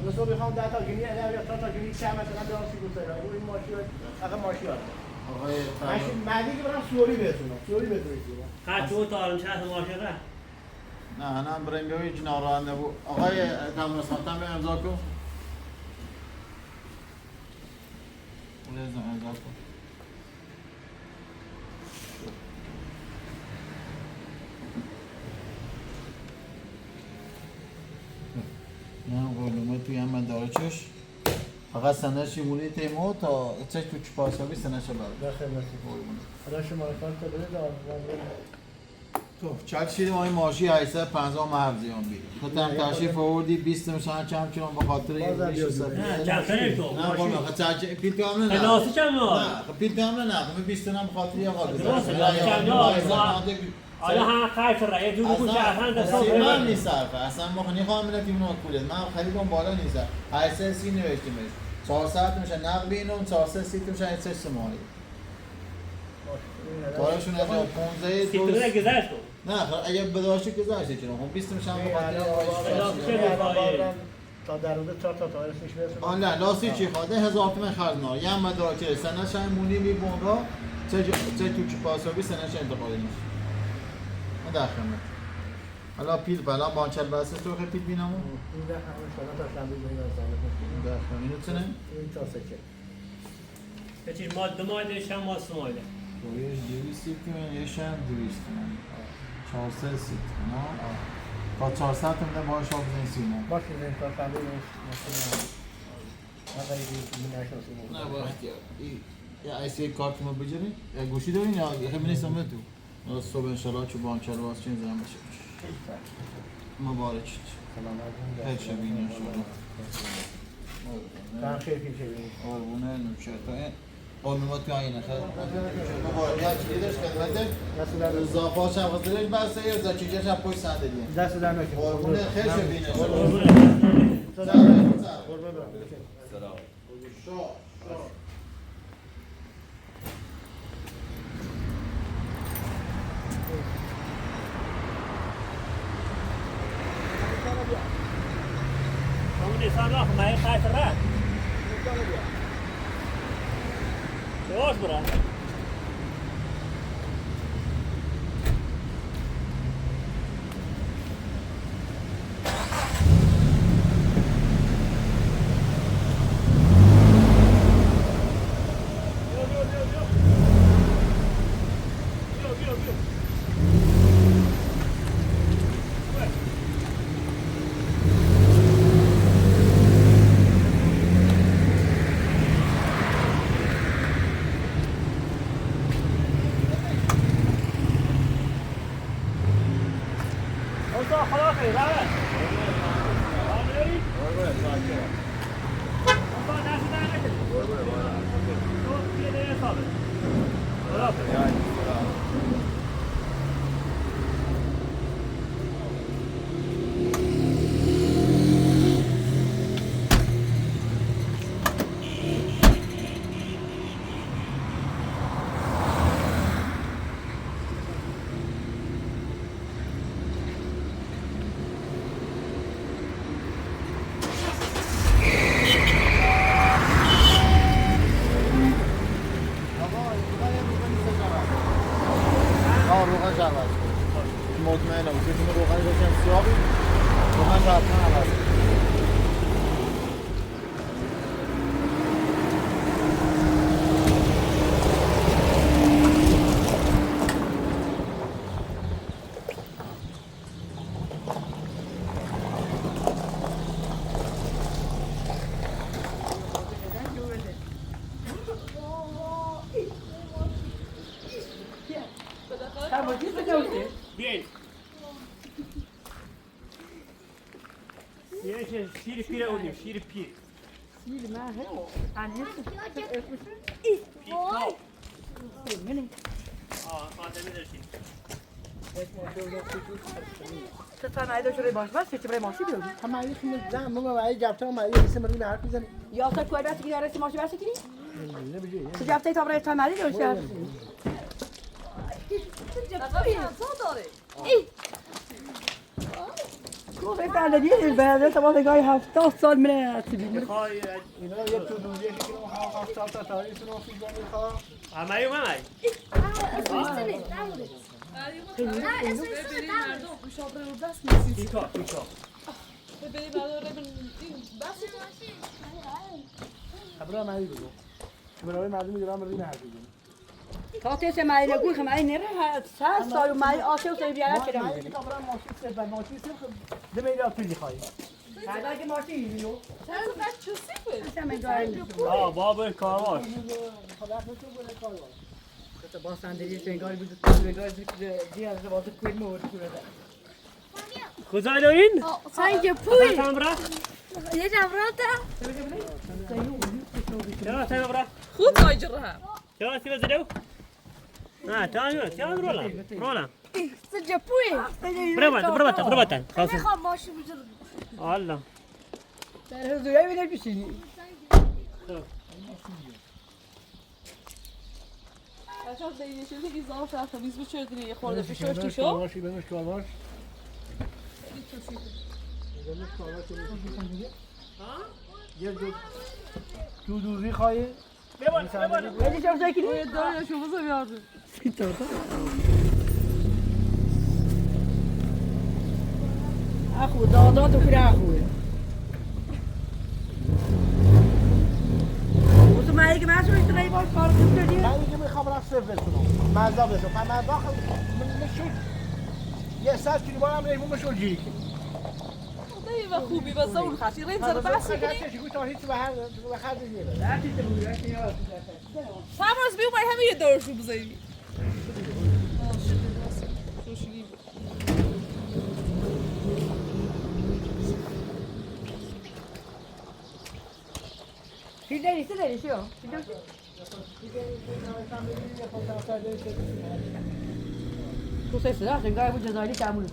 مثلا بخوام 10 تا گینی یا 4 تا گینی چه مثلا درستی بود این ماشین اگه ماشین هست آقای ماشین بعدی که برام سوری برسونم سوری برسونم ها تو تارم چه ماشین را نه نه برنگه هیچ ناراحت نبود آقای تمام خاتم به امضا کن امضا کن نه قولومه توی هم مدارچش فقط سنش مونی تیمو تا چه تو چپاسابی سنش برد در خدمتی خدا شما کارت بده تو چک شیریم آقای ماشی 850 محفظیان بید خودم تشریف آوردی 20 میشن چند چون به خاطر این ریش سفید چند تو نه قولومه خب پیل تو هم نه خلاصی چند نه پیل تو هم نه من 20 هم خاطر یه آقا حالا هم خیلی رای دو بگو شهران دستان من نیست صرفه اصلا ما خونی خواهم میره تیمون کولید من خریدم بالا نیست 830 نوشتیمش 400 میشه نقد اینم 430 میشه 8 ماهی کارشون از 15 سی تو گذشت نه اگه بداشتی گذشته چرا خب 20 میشه به خاطر تا در روز 4 تا تایرش برسونه آن نه لاستی چی خواده 1000 تومن خرج نه یه مدارک سنش هم مونی می بونگا چه تو چه پاسابی سنش انتقالی میشه من داخلم حالا پیل بالا بانچل بس تو پیل بینمو این ده همه شما تا شنبه میاد از داخلم اینو چنه این تا سکه بچی ما دمایده شم ما سمایده تویش 200 تومن یه شم 200 تومن 430 تومن تا 400 تومن باش آب بزنی سیمون باشه این تا شنبه میاد نه با اختیار یا ایسی کارت ما بجرین یا گوشی دارین یا خیلی نیستم به تو صبح انشالله چو بانچل باز چین زن بشه مبارک شد خیلی شبینی انشالله کام خیلی شبینی قربونه نوشه تا این قانونات تو آینه خیلی مبارک یا چیلی داشت خدمته اضافه هم خواسترش بسته یا چیجش هم پشت سنده دیم دست در نکن قربونه خیلی شبینی قربونه سلام اون نیسان راه مای خیلی را یواش برا مطمئنم که تو روغن داشتم سیاهی روغن حتما عوض بیاین یه شیر پیره اونیم شیر پیر شیر من هلو انیس آدمی داشتیم چه تنهایی داشت روی باش بس چه برای ماشی بیاری همه این خیلی زن ما برای جبته ما یه اسم رو حرف میزنیم یا تا کوی بس که رسی ماشی بس کنی نه بجی چه جبته تا برای تنهایی داشت لقد شو داره گفت این بندگی این بنده تمام گاهی 70 سال من تبین اینا یه تو دوزیه که اون ها 70 تا تاریخ رو فیلم میخواد همه یوم همه پیکا خبره من بگو برای مردم میگم برای نه کاته سه مایل کوی خمای نره 60 سال مای آسه و بیاره بگو کرد من این کامرا ماشین سه ماشین سه دمیرا تو میخوای هذا که ماشی یو بابا کارواش تو با صندلی سنگاری بود تو بگار دی از واسه کوی مور کرده خدای دارین؟ سنگ پوی تمام برا یه جمراته چرا تمام برا خود ماجرها چرا سیب زدو؟ نه تمام رولا سنگ پوی برو باتن خلاص میخوام ماشی بزرگ الله در زویا میده بشینی بچه‌ها زیادی چیزی که زام شده تمیز بچردی یه خورده فشار بنوش توشو کارواش بنوش کارواش یه دو دوزی خواهی ولی چرا زکی باید داره شو بزن یاد اخو دادا تو کره اخوه تو مایی که مسئول اشترایی باش کار خوب کردی؟ من اینجا میخوام رفت صرف بسونم مزا بسونم من مزا مشون یه 100 کیلو بارم ریمون مشون جیری خدایی و خوبی و زون خاطی ریم زر بس کنی چشی تا هیچ به هر نمیره تمرز بیو همه یه دور شو بزنی چی داری شو؟ تو سه سلاح سنگای بود جزایری تعمل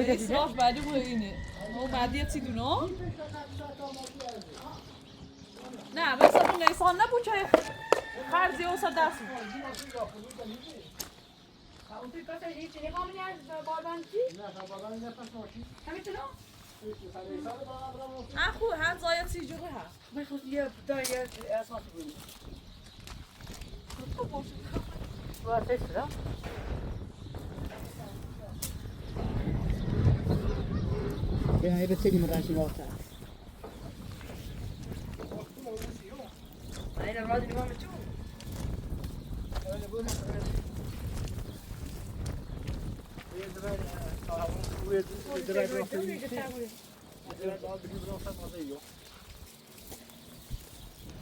اسراف بعدی بود اینه ما بعدی چی دونو نه مثلا اون نیسان نبود که خرزی و صداس اخو هر زاید سی جوره ها میخواست یه دایی اساس بود واسه سلاح یه بسیاری مدرسی واسه این امراض نمام چون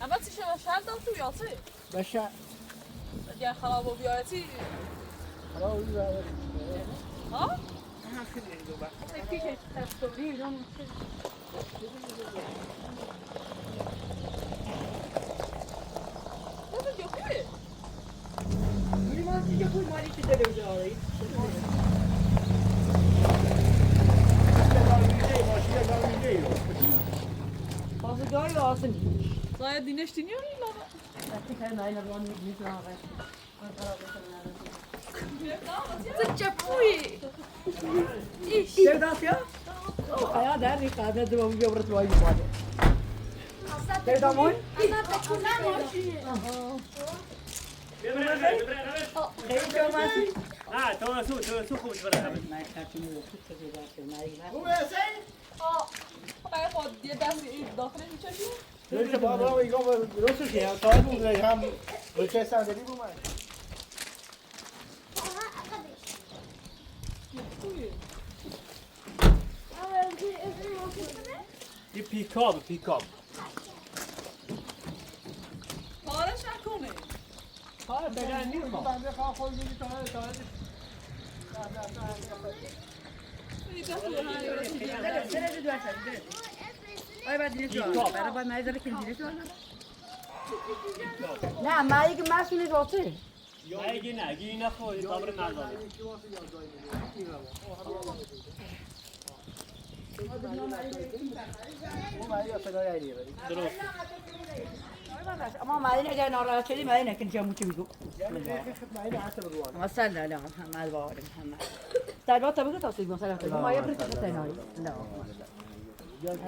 اما چی شما شهر دام تو یاسی باشه اگر خراب و بیایتی ها؟ بازگاهی آسانی زاید دینش دینیو نیلا سنگ پوی چه داشتیا؟ آیا در ریخته دو بیا برات وای می‌خواد. اما بچونه ماشینه تو خوش برای خواهی خود یه دستی داخلی میچشی؟ درست بابا ایگا درست شد تا بود هم روچه صندلی بود یه پیکاب کارش نکنه ها بگن نیست بنده خواه خود میگی تا نه مایی که مسئولی راته نه گی نخواه تابر نزاده اون مایی یا صدای علیه درست اما مالين اگر ناراحت شدی مالین نکن چه موچی بگو مثلا لا محمد وارد محمد طلبات بگو تصدیق مثلا ما يبرك تناي لا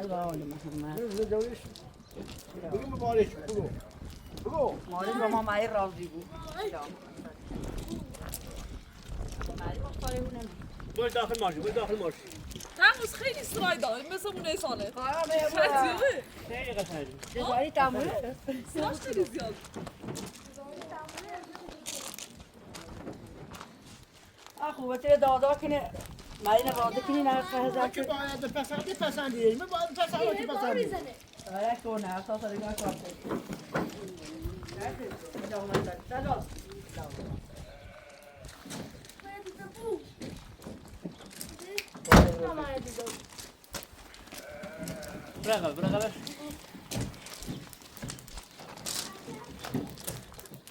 وارد محمد بگو مبارک بگو مالین ما مای راضی بود برو داخل ماشین برو داخل ماشین تموز خیلی سرای داره مثل اون نیسانه خیلی خیلی قشنگه جزایی تمومه سراش خیلی زیاد خوبه تیر دادا کنه مالین راضی کنی نه خزر که باید پسندی من باید پسندی آره کنه اساس دیگه کار برقه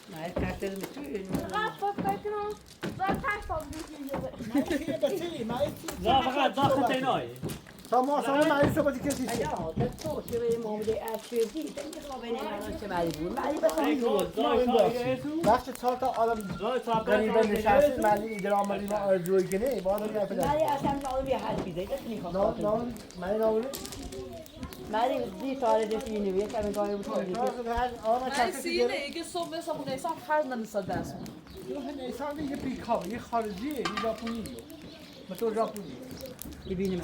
نه کارتر میتونی لا فقط داخل تناي تا ما اصلا معنی صحبتی کسی چیه یا تو که مومده ارشیدی دیگه خوابه نه چه معنی بود معنی بس وقتی 4 تا آدم غریبه نشسته معنی درام معنی ما آرزوی کنه باید رو گرفته معنی اصلا آدم یه حل بیده کسی میخواد نه معنی نامونه معنی دی تاره دفتی نویه کمی گاهی بود آدم من کسی سینه اگه صبح مثل اون نیسان خرد نمیسا دست نیسان یه پیکاوه یه خارجیه یه ژاپنیه مثل ژاپنی ببینیم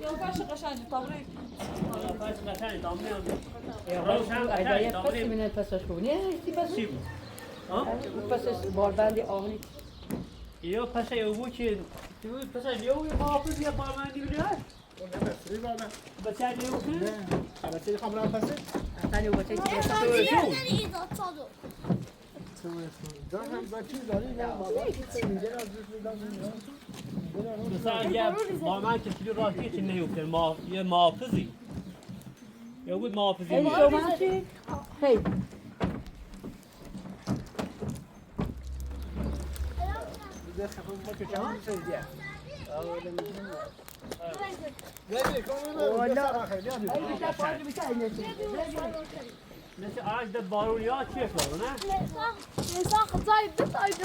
یا باشه قشنگی تمرین باش قشنگ دامنه اگر پس من پسش کنی تی پس چی بود پسش باربندی آهنی یا پس یه بود که تو پس یه محافظ یه بارمندی بده بچه یه بود نه البته خبرم پسه اصلا یه بچه مثلا اگه با من کسی راستی چی نیوکر یه محافظی یا بود محافظی خیلی شما چی؟ خیلی مثل آج ده بارونیات چیه کنه نه؟ نیسان خدای بتایده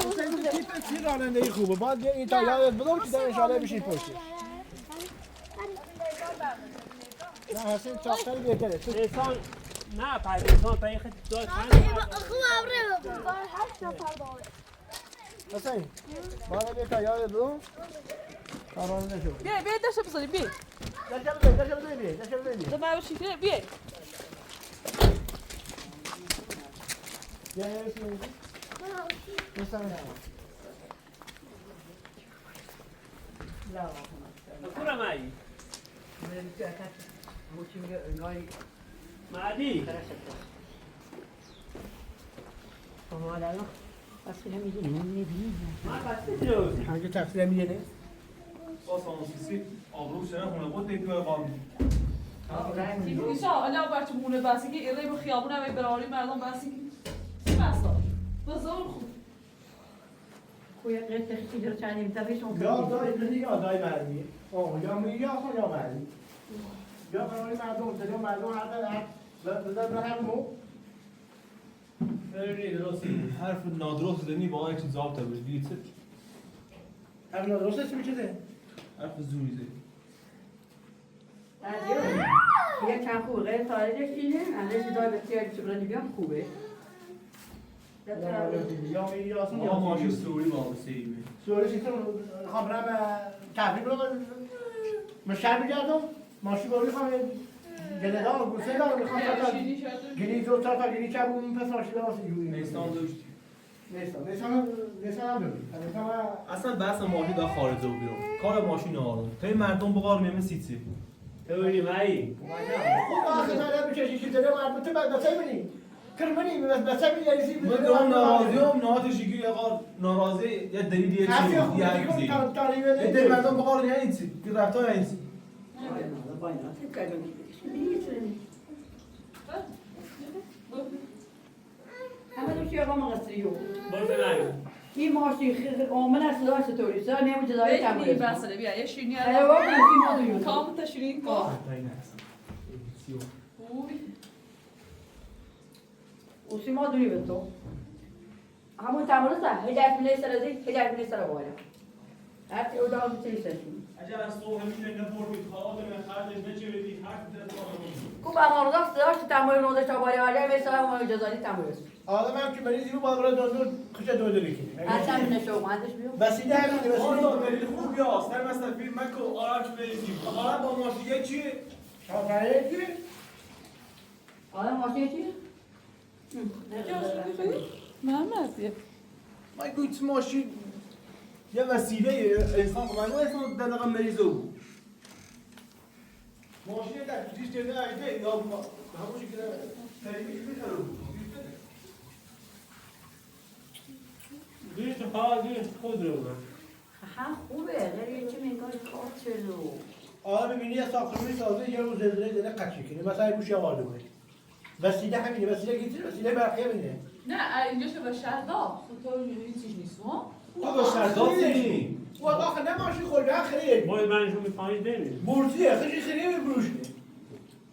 تیم رانندگی خوبه باید این تا یادت بدم که در انشاءالله بشین پشتش نه حسین چاقتری بهتره انسان نه پس انسان پای خیلی دار چند حسین باید این تا یادت بدم تا راننده شو بیا داشته بذاری بیا داشته بده تو من بشی بیا یه اسم کورم ای معدی hangi taksiye mi yeni? ایشا حالا بچه مونه بسی که ایره به خیابون هم براری مردم بسی که چی بسا بزار خوب خوی قیت خیلی رو چندیم تفیشون یا دای یا دای مرمی یا می یا مرمی یا برای مردم هر هر مو حرف نادرست زنی با یک چیز ضابطه بگید هر درسته چی میشه حرف زوری زنی یه چند خوب غیر تاریخش اینه ازش دای بسیاری چه برندی بیام خوبه یا می یا ما ماشین سوری با سیمه سوال چیزی خبرم تبریک رو مشهر میگردم ماشین باری خواهم گلدار گوسه دار میخوام گلی دو تا گلی که اون پس ماشین دار نیستان داشتی نیستان هم داریم اصلا بحث ماشین دا خارجه و بیرون کار ماشین آروم تا مردم بقار میمه سیتی تبریم ای خب آخه داره بکشی چی داره مربوطه بسه بینیم کرمانی بسه بینیم من دارم ناراضی هم نهاتش یکی ناراضی یه دلیلی یه چیزی یه حرفی یه دل مردم بقار یعنی چی که رفتار یعنی چی همه دوشی آقا مقصریو برو بنایی این ماشین خیلی آمن است داشت توری سر نمی جدایی بیا تمرین بسره بیا یه شیرینی ایوه کنی ما دویون کام تا شیرین کام سیما دوری به تو همون تمرین سر هدایت می‌نی سر ازی هدایت می‌نی سر بالا هر کی اونجا می‌تونی سرشون اگر از تو همین نبردی خواب من خرج نچیدی هر کوب امروز داشت تمرین نوده چاباری علی مثلا ما اجازهی تمرین آدم هم که مریضی بود باید برای دندون خوش دودلی کنی اصلا نشو مهندس بیو وسیله همینه وسیله خیلی خوبی هست در مثلا فیلم مکو آرش بریزیم حالا با ماشین چیه؟ شاکره چیه؟ آدم ماشین چیه؟ محمد من گویت ماشین یه وسیله انسان خب من انسان در دقیقا مریضه بود ماشین در پیش جده عیده یا همونشی که تریمیش میخره بود دیش خواهد دیش خود رو هم خوبه غیر چی میگه کار چلو آدم میبینی یه ساختمونی سازه یه روز زلزله داره قطع کنه مثلا گوش آوارده بود وسیله همینه وسیله گیتری وسیله برقیه بینه نه اینجا شو به شهر دا تو این چیز نیست ها تو با شرداتی و آخه نه ماشین خورده خرید باید منشون می‌خواهید بریم بورسیه خیلی خیلی بروش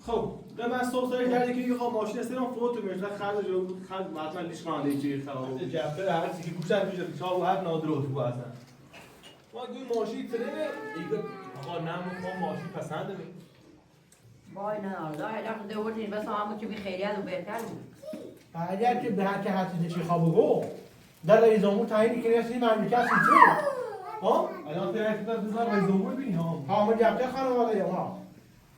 خب به من صبح سر کردی که یه ماشین استرام فوتو میشه خرج جو خرج مثلا لیش خانه چی خراب بود جفته هر چیزی که گوشت میشه چاو هر نادرست بود اصلا ما گوی ماشین تره دیگه آقا نه ما ماشین پسنده می وای نه دا الان دوردین بس همون که خیلی از بهتر بود اگر که به هر که هستی چی خوابو در رئیس‌جمهور تعیین کنه اصلی مملکت سیچی ها الان تو حرکت بزار رئیس جمهور ببین ها حامد جفته خانواده ها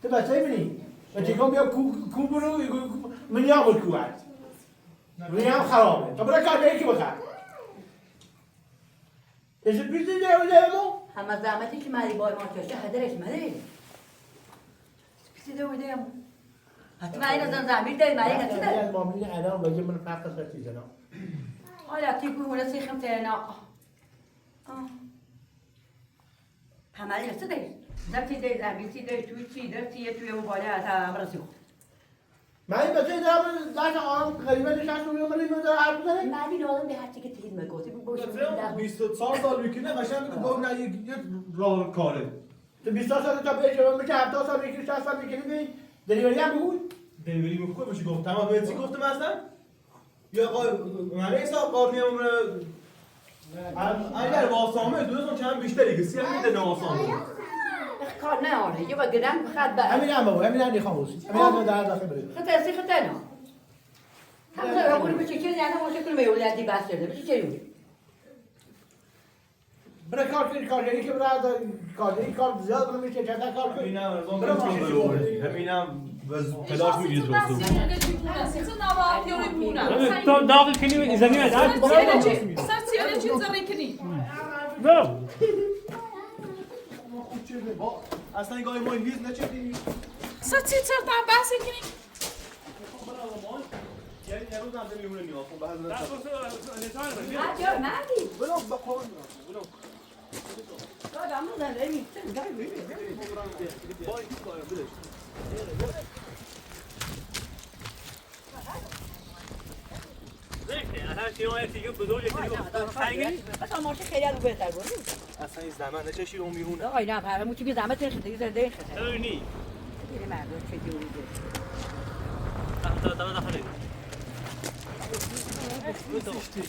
تو بچه می‌بینی بچه کام بیا کو برو من یا بود کو هست من هم خرابه تو برای کار یکی بخر ايش بيجي ده همه زحمتی که مری بای ما کشه هدرش مری بیده ویده هم حتما این از زمین داری مری نتیده مامین الان بگه من فرق سرتی زنم حالا تیپو هونه سیخم تینا همه رسیده زمتی دی زمین تی دی توی موبایل هم رسیده من این بچه در آرام قریبه نشست و میامده اینو در حرف بزنه من این آدم به هر چی که تیز میگوتی باشه 24 سال میکنه قشنگ میگه گفت نه یه راه کاره تو 20 سال تا پیش من میگه 70 سال میکنی 60 سال میکنی ببین دلیوری هم بود دلیوری میکنه میشه گفت تمام به چی گفتم اصلا یا آقا من حساب قانونی عمر اگر واسامه دوستان چند بیشتری که سیاه میده نواسامه کار نه آره یه بگیرم خد بر همین هم بابا همین هم خاموشی همین هم در داخل برید خطر سی خطر نه هم تو اقولی بچه چیز یعنی باشه کنه میولی دی بس کرده بچه چه یولی برای کارگری که برای کارگری کار زیاد برای میشه چند کار کنی برای ماشین شو همینم تلاش میگیره دوستو تو داخل کنی زمین سر چی زمین کنی نه اصلا گاهی ما هیچ نچدی سر چی چرا بحث کنی یعنی یه روز نمیشه میمونه نیا خب بعد نه مردی بلو بخون بلو دادم نه نمی وای کار بلش هر چی اون دیگه بزرگ خیلی مثلا ماشین خیلی از بهتر بود اصلا این زمان نچشی رو میمونه آقا نه همون چی زحمت نشده زنده خطر نی دیگه مردم چه جوری داخل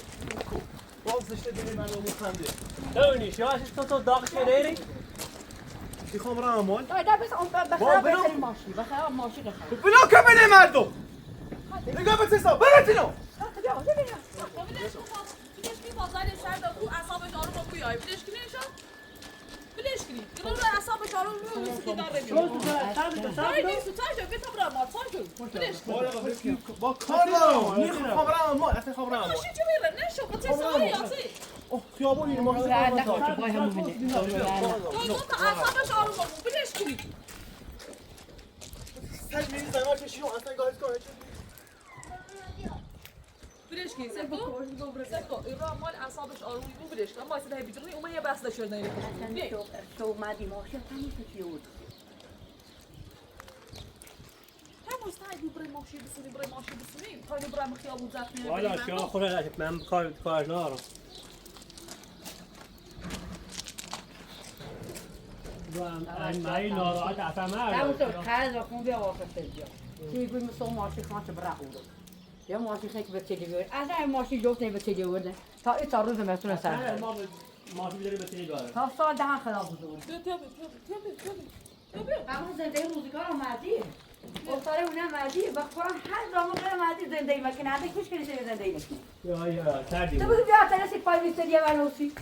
بازشته دیگه من رو میخنده نی شواش تو داخل شدی میخوام رامون دای بس اون بخرا بخری ماشین بخرا ماشین بخرا بلو کمنه مردم نگاه به سیسا براتینو بیا ببین بلش کنی بازار شهر دا کو اعصابش آروم و بیای بلش کنی نشا بلش کنی گلو رو اعصابش آروم و سکی داره میاد نیست تو تاجو بیت برا ما تاجو بلش کن با کار دارم میخوام رامون اصلا خوام رامون ماشین چه میره نشو با تسایی یاسی اوه خیابون این ما نه بای همون میده تو تا اعصابش آروم و بلش کنی سج میری زمان چشیرو اصلا گاهی کنه بلش کنی سکو ایران مال اعصابش آرومی بود بلش کن ما اصلا بیدونی اومد یه بحث داشت نه تو اومدی ماشین همین چی بود هم مستعد برای ماشین بسونیم تا اینو برای خیابون زخمی والا شما خوره من کار نارم مای ناراحت افهمه همون تو خرج و خون بیا واقع سجا چی گوی مسو ماشین خانش برا خورد یا ماشین خیلی به چه دیگه اصلا ماشین جفت نه به چه دیگه تا این تا روز مسئول سر ماشین داره به تنی داره تا سال دهان خراب بود بیا همون زندگی روزگار مردیه گفتاره اونم مردیه و قرآن هر زمان قرآن مردی زندگی مکنه هده کش کنی زندگی مکنه یا سردی تو بگو بیا ارترسی پای بیستری ورنوسی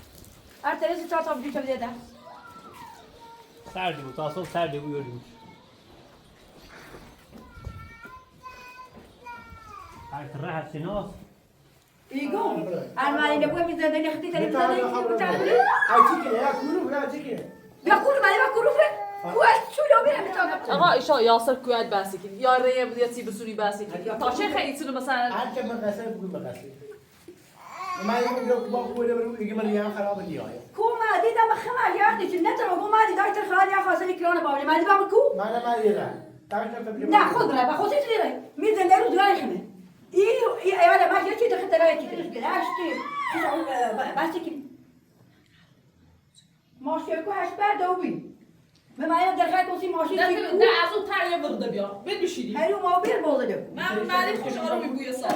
ارترسی چهار تا بجی چه بیده سردی بود تا صبح سردی بود یوردیم هر راحت شناس ایگو ارمانی نبوه می زندگی خطی تلی بتعال زندگی خبر بچه هاي يا كلو ولا تيجي بیا کورو مالی با کورو فه کوه شو یا بیرم بچه آقا ایشا یاسر کویت بحثی کنی یا ریه بود یا تی بسونی بحثی کنی تا چه خیلی تونو مثلا هر كم مقاسه بقول مقاسه ما يقول ما هو ولا يجي مريان خراب دي هاي کو مادی دم خمر یاختی چه نتر کو مادی دایت خال یا خاصه کرانه باولی مادی با کو ما انا ما يرى تعرف انت نه خود برای با خودت لیره می زنده رو دلای خمه ای ایواله ما یه چی دخل تلای چی تلش گراشتی بس کی ماشی کو هش برد بی من ما دخل کوسی ماشی نه کی نه از اون تریه ورده بیا بید بشیدی هرو ما بیر بوده من مالی خوش آرومی بوی سال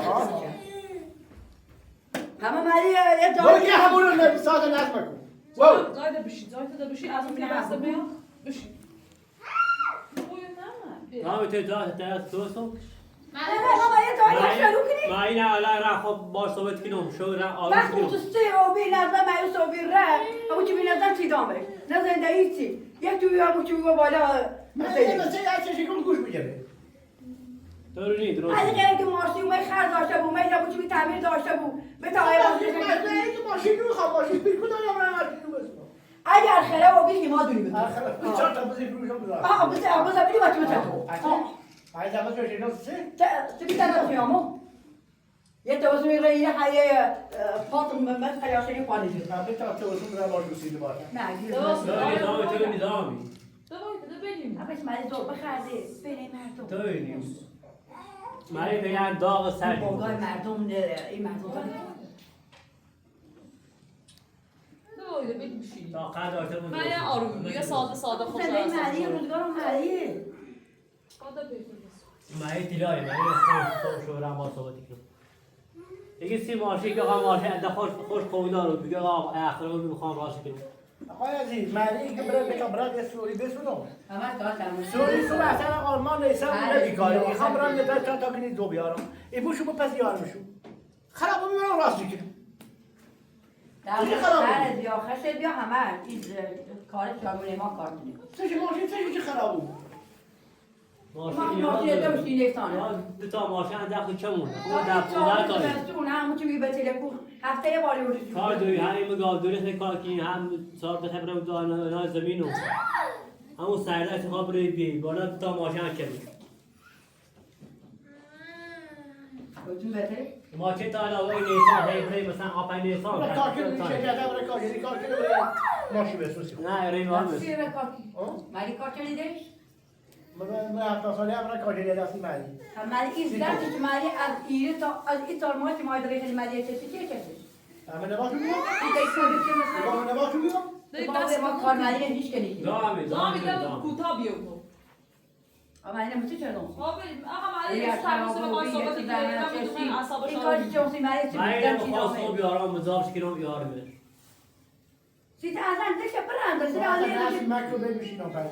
همه مالی یه بقول جایی يا حبول النبي صاد الناس بكم واو زایده بشید زایده بشید از اون بسته بیا بشید بوی نه ما بتدرس درس توسو نه ما یه جایی شروع کنی ما این علا را خب باش صحبت کنم شو را آروم وقت تو ستی او بی نظر مایوس او بی ره اما چی بی نظر چی دامه نه زنده ایچی یک توی همو چی بالا ما هي بس هي عايشه شي كل كوش بجري تو رو نی درست علی غیر که ماشین اومد خرج داشته بود میل بود چی بی تعمیر داشته بود به تاهای ماشين يخاف ماشين بيكون انا ما اعرف اگر خیره او بی ما دونی بود اخر شرط بزي فلوس هم آه بس بس بلی بچه بچه عايز اعمل شي نص سي تبي تعمل خيامو يتوسم يغير حي فاطم من خلي عشان يقال لي ما بتعرف توصل ولا ماشي بسيط بقى نعم تو نظامی دوید ببینیم بس ما زور بخرده بین مردم تو نیم ما یه داغ سردی بود باقای مردم این مردم دوید بید بشید تا قد داشته بود من یه آرومی بود یه ساده خوش زندگی مردی روزگار مردیه ساده بید ما یه تلایی ما یه خوش شو را با صحبت کنم دیگه سی ماشی که آقا ماشی انده خوش قویدار رو بگه آقا اخر رو میخوام راست کنیم اخوي عزيز ما عليك برا بكبرات يا سوري بسونو همه کار تموم سوري سوري عشان آلمان ليسا ولا بيكاري خبران نتاج تا كني دو بيارم يبوشو بس يارمشو خرابو میبرن راست میکنه در بیا خشت بیا همه این کار چارمونه ما کار کنیم سه ماشین سه خرابو ماشین دمش نیستانه دو تا ماشین داخل چمون خود در پولار کاری اون همون چی به تلکو هفته یه باری وجود کار دوی همین مگال دوری کار کنی هم صاحب خبره و دان زمینو همون سرده خواب روی بی بالا دو تا ماشین کردی وجود بده ما چه تا علاوه نیسان هی مثلا آپای نیسان برا کار کنه شرکت برا کار کنه کار کنه برا ماشین بسوسی نه ری ما بس چی به کار مالی کار کردیش من هفته سالی برا کار کنه دستی مالی مالی این درد که مالی از ایره تا از این تارمای که ما داره مالی چه چه اما نباشو بیام این دیگه چه مثلا نباشو بیام دوید ما کار مالی هیچ کنی دامی دامی کوتاه بیو اما این مت چه نو آقا مالی استراحت با صحبت کردن بدون اعصابش این کار چه مالی چه من خواست صبح بیارم مزاج کنم یارم سیت ازن دشه برند سیت ازن مکتوب بمیشینم پیدا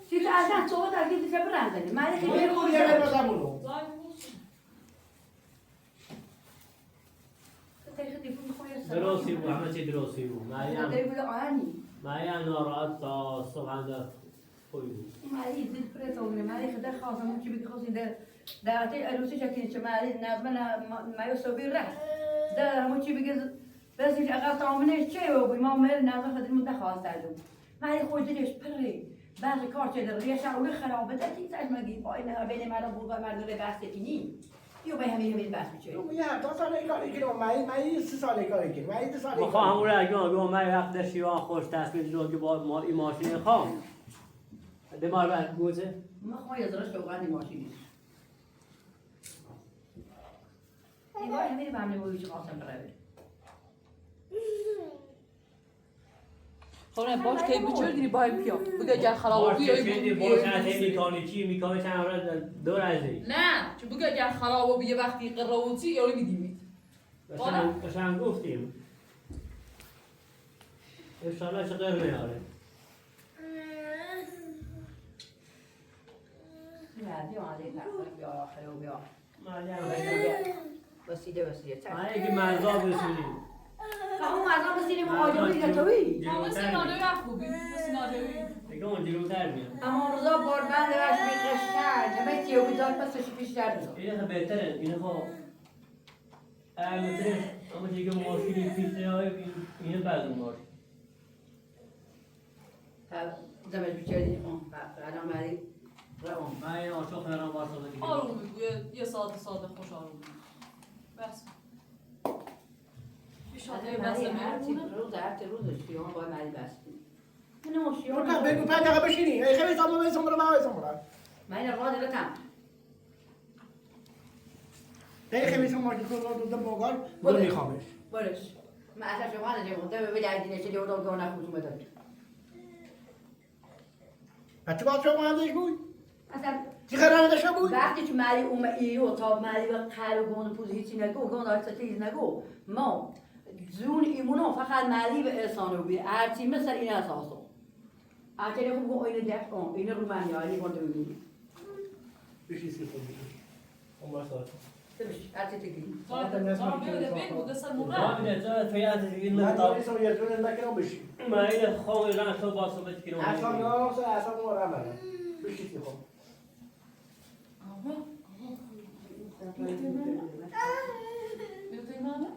سیت ازن صحبت از این دشه برند مالی خیلی یه خوبه یه بزنمونو درستی بود همه چی درستی بود داری بود آنی من ناراحت تا صبح اندر خوبی بود مالی زید پرتونه مالی خدا خواستم چی بگی خواستین در اتی عروسی چکنی چه مالی نظم مایو صبی ره در همون چی بگی بس این اقل تامنش چه و بی ما مر نظر خودی مده خواسته دو مالی خودش پره بعض کار چه در ریش اول خرابه دتی سج مگی پای نه بین مرا بود و مردم بحث کنی یو به همین بحث میشه یا دو ساله کاری کنم من 3 ساله کاری کنم من 2 ساله بخواه همون را اگه من وقت در شیوان خوش تصمیم جو که با ما این ماشین خواه دمار بعد گوزه ما خواهی از راش اوقات ماشینی نگاه همین به همین بویش خواستم برای خونه باش که بچور دیری بایم پیا بگه جا خراب چه باش هست میکانی چند را دور ازی نه چون بگه جا خراب یه وقتی قراوتی یاری میدیمید قشنگ گفتیم اشتاله چه غیر میاره نه بیا آخره و بیا مریم وسیله من یکی مرزا بسیدیم اون مرزا بسیدیم آجوری گتوی مثل نادوی خوبی مثل نادوی دیگه اون جلوتر میاد اما روزا باربند وش میقشتر نمه تیو بیدار پسش پیشتر بزار اینه خب بهتره اینه خب البته اما دیگه ماشینی پیشته های اینه بعد اون ماشین زمش بیچاره دیگه اون الان مری روان من این عاشق دارم واسه دیگه آروم بگو یه ساعت خوش آروم بس شاده بس هر روز شیون باید مری بس کنی من شیون نه بگو 5 دقیقه بشینی خیلی سامو به سامو من این راه دلتم خیلی سامو رو دو موقع برو میخوامش برش من اصلا شما ندارم ده به جای دیگه چه دو نخوش اومد بچه با شما ازش بود اصلا چی قرار داشته بود وقتی تو مری اوم ایو تا مری به قلب گون پوز هیچی نگو گون داشت چیز نگو ما زون ایمونو فقط مری به انسانو بی ارتی مثل این اساسو اگه خوب گو اینو دفت اون اینو رومانی علی گونده بگی بشی سی خودی اون بسات تمش ارتی تگی زارا بیاده بگو دست ما مورا میده تو فیات دیگه من نمیدونم داری سو یه جون نکنم بشی ما این خواه رنگ تو با صحبت کنم اصلا نه اصلا مورا من بشی سی خود میدونی منه؟